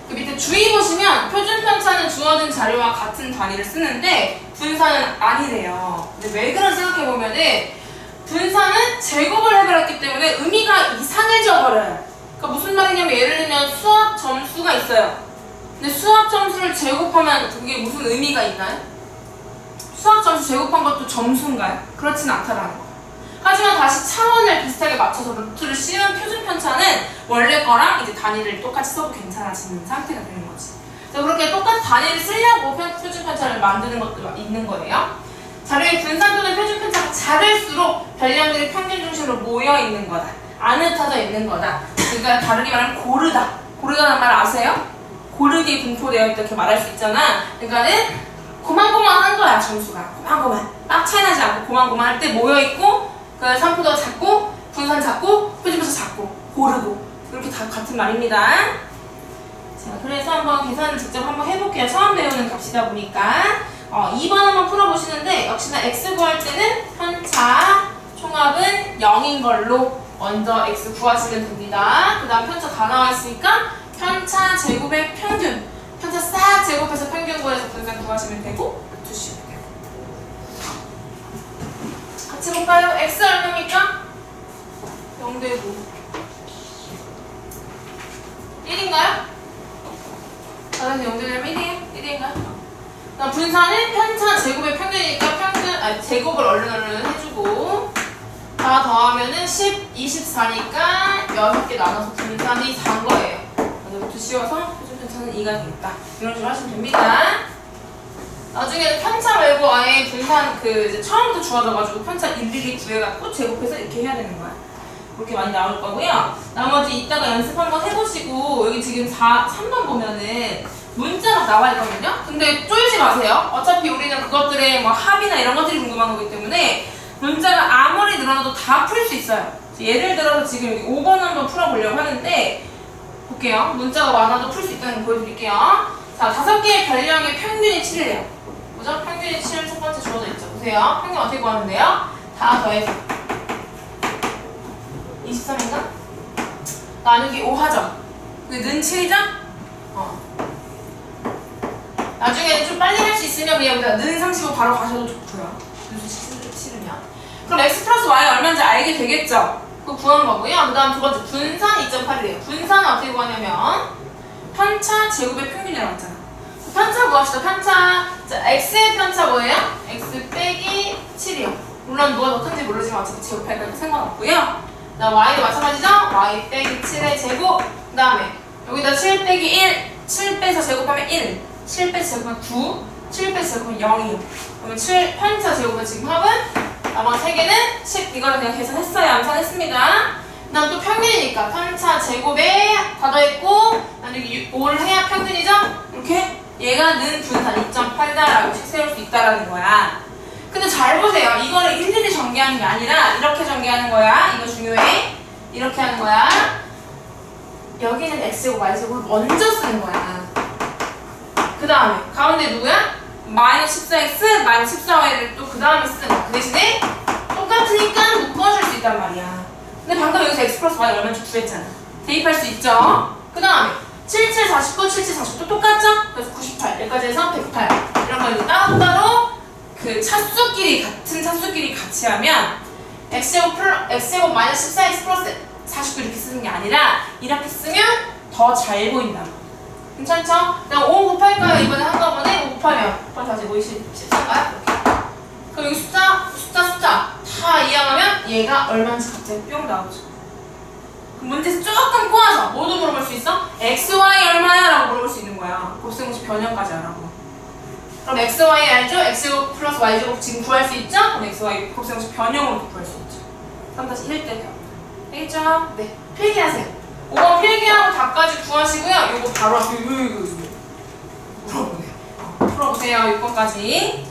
Speaker 1: 그 밑에 주의 보시면 표준 편차는 주어진 자료와 같은 단위를 쓰는데 분산은 아니래요. 근데 왜 그런지 생각해보면은 분산은 제곱을 해버렸기 때문에 의미가 이상해져 버려요. 그러니까 무슨 말이냐면 예를 들면 수학 점수가 있어요. 근데 수학 점수를 제곱하면 그게 무슨 의미가 있나요? 수학 점수 제곱한 것도 점수인가요? 그렇진 않다라는 거예요. 하지만 다시 차원을 비슷하게 맞춰서 루트를 씌운 표준 편차는 원래 거랑 이제 단위를 똑같이 써도 괜찮아지는 상태가 되는 거지. 그래서 그렇게 똑같은 단위를 쓰려고 표준 편차를 만드는 것도 있는 거예요. 자료의 분산 또는 표준 편차가 작을수록 별량들이 평균 중심으로 모여 있는 거다. 안 흩어져 있는 거다. 그러니까 다르게 말하면 고르다. 고르다는 말 아세요? 고르게 분포되어 있다 이렇게 말할 수 있잖아. 그러니까는 고만고만한 거야 점수가. 고만고만. 막 차이 나지 않고 고만고만할 때 모여 있고 그 산포도 작고 분산 작고 표준분수 작고 고르고 이렇게 다 같은 말입니다. 자, 그래서 한번 계산을 직접 한번 해볼게요. 처음 배우는 값이다 보니까 2번 한번 풀어보시는데 역시나 x 구할 때는 편차 총합은 0인 걸로 먼저 x 구하시면 됩니다. 그 다음 편차 다 나와 있으니까 편차 제곱의 평균 편차 싹 제곱해서 평균 구해서 분산 구하시면 되고 두시면 돼요. 같이 볼까요? x 얼마입니까? 0되고 1인가요? 다른 0되려면 1이에요? 1인가요? 그다음 분산은 편차 제곱의 평균이니까 제곱을 얼른 해주고 다 더하면은 10, 24니까 6개 나눠서 분산이 4인 거예요. 그래서 씌워서 표준 편차는 2가 되겠다. 이런 식으로 하시면 됩니다. 나중에 편차 말고 아예 분산 이제 처음부터 주어져가지고 편차 일일이 구해갖고 제곱해서 이렇게 해야 되는 거야. 그렇게 많이 나올 거고요. 나머지 이따가 연습 한번 해보시고 여기 지금 3번 보면은 문자가 나와 있거든요. 근데 쫄지 마세요. 어차피 우리는 그것들의 뭐 합이나 이런 것들이 궁금한 거기 때문에 문자가 아무리 늘어나도 다 풀 수 있어요. 예를 들어서 지금 여기 5번 한번 풀어보려고 하는데 볼게요. 문자가 많아도 풀 수 있다는 거 보여드릴게요. 자, 5개의 별량의 평균이 7이래요. 뭐죠? 평균이 7 첫 번째 주어져 있죠. 보세요. 평균 어떻게 구하는데요? 다 더해서 23인가? 나누기 5 하죠? 는 7이죠? 나중에 좀 빨리 할 수 있으면 그냥 여기다 는 35 바로 가셔도 좋고요. 싫으면. 그럼 x 플러스 y 얼마인지 알게 되겠죠? 그거 구한 거고요. 그 다음 두 번째 분산 2.8이래요. 분산은 어떻게 구하냐면 편차 제곱의 평균이라고 했잖아. 편차 구합시다. 편차. 자, x의 편차 뭐예요? x 빼기 7이요. 물론 누가 넣던지 모르지만 어차피 제곱할 거니까 상관없고요. 그 다음 y도 마찬가지죠? y 빼기 7의 제곱. 그 다음에 여기다 7 빼기 1. 7 빼서 제곱하면 1. 7 빼서 제곱하면 9. 7 빼서 제곱하면 0이요. 그러면 7 편차 제곱은 지금 합은 나머지 3개는 10. 이거는 그냥 계산했어요. 암산했습니다. 그 다음 또 평균이니까 편차 제곱에 다 더했고 나누기 5를 해야 평균이죠? 이렇게 얘가 는 분산 2.8이다라고 세울 수 있다라는 거야. 근데 잘 보세요. 이거를 일일이 전개하는 게 아니라 이렇게 전개하는 거야. 이거 중요해. 이렇게 하는 거야. 여기는 x제곱, y제곱을 먼저 쓰는 거야. 그 다음에 가운데 누구야? 마이너스 14x, 마이너스 14y를 또 그 다음에 쓰는 거야. 그 대신에 똑같으니까 묶어줄 수 있단 말이야. 근데 방금 여기서 x 플러스 y 얼마인지 구했잖아. 대입할 수 있죠? 그 다음에 77, 49, 77, 49도 똑같죠? 그래서 98, 여기까지 해서 108 이런 거 이제 따로따로 그 차수끼리 같은 차수끼리 같이 하면 x제곱 마이너스 14x 플러스 49 이렇게 쓰는 게 아니라 이렇게 쓰면 더 잘 보인다. 괜찮죠? 그냥 5 곱할까요? 이번에 한꺼번에 5 곱하면 다시 뭐 14인가요? 이렇게. 그럼 여기 숫자 다 이항하면 얘가 얼마인지 갑자기 뿅 나오죠. 그럼 문제에서 조금 꼬아서 뭐도 물어볼 수 있어? x, y 얼마야? 라고 물어볼 수 있는 거야. 곱셈공식 변형까지 알아보. 그럼 x, y 알죠? x제곱 플러스 y제곱 지금 구할 수 있죠? 그럼 x, y 곱셈공식 변형으로도 구할 수 있죠. 3-1대 배워. 알겠죠? 네. 필기하세요. 5번 필기하고 답까지 구하시고요. 요거 바로 앞에 물어보세요. 풀어보세요. 6번까지.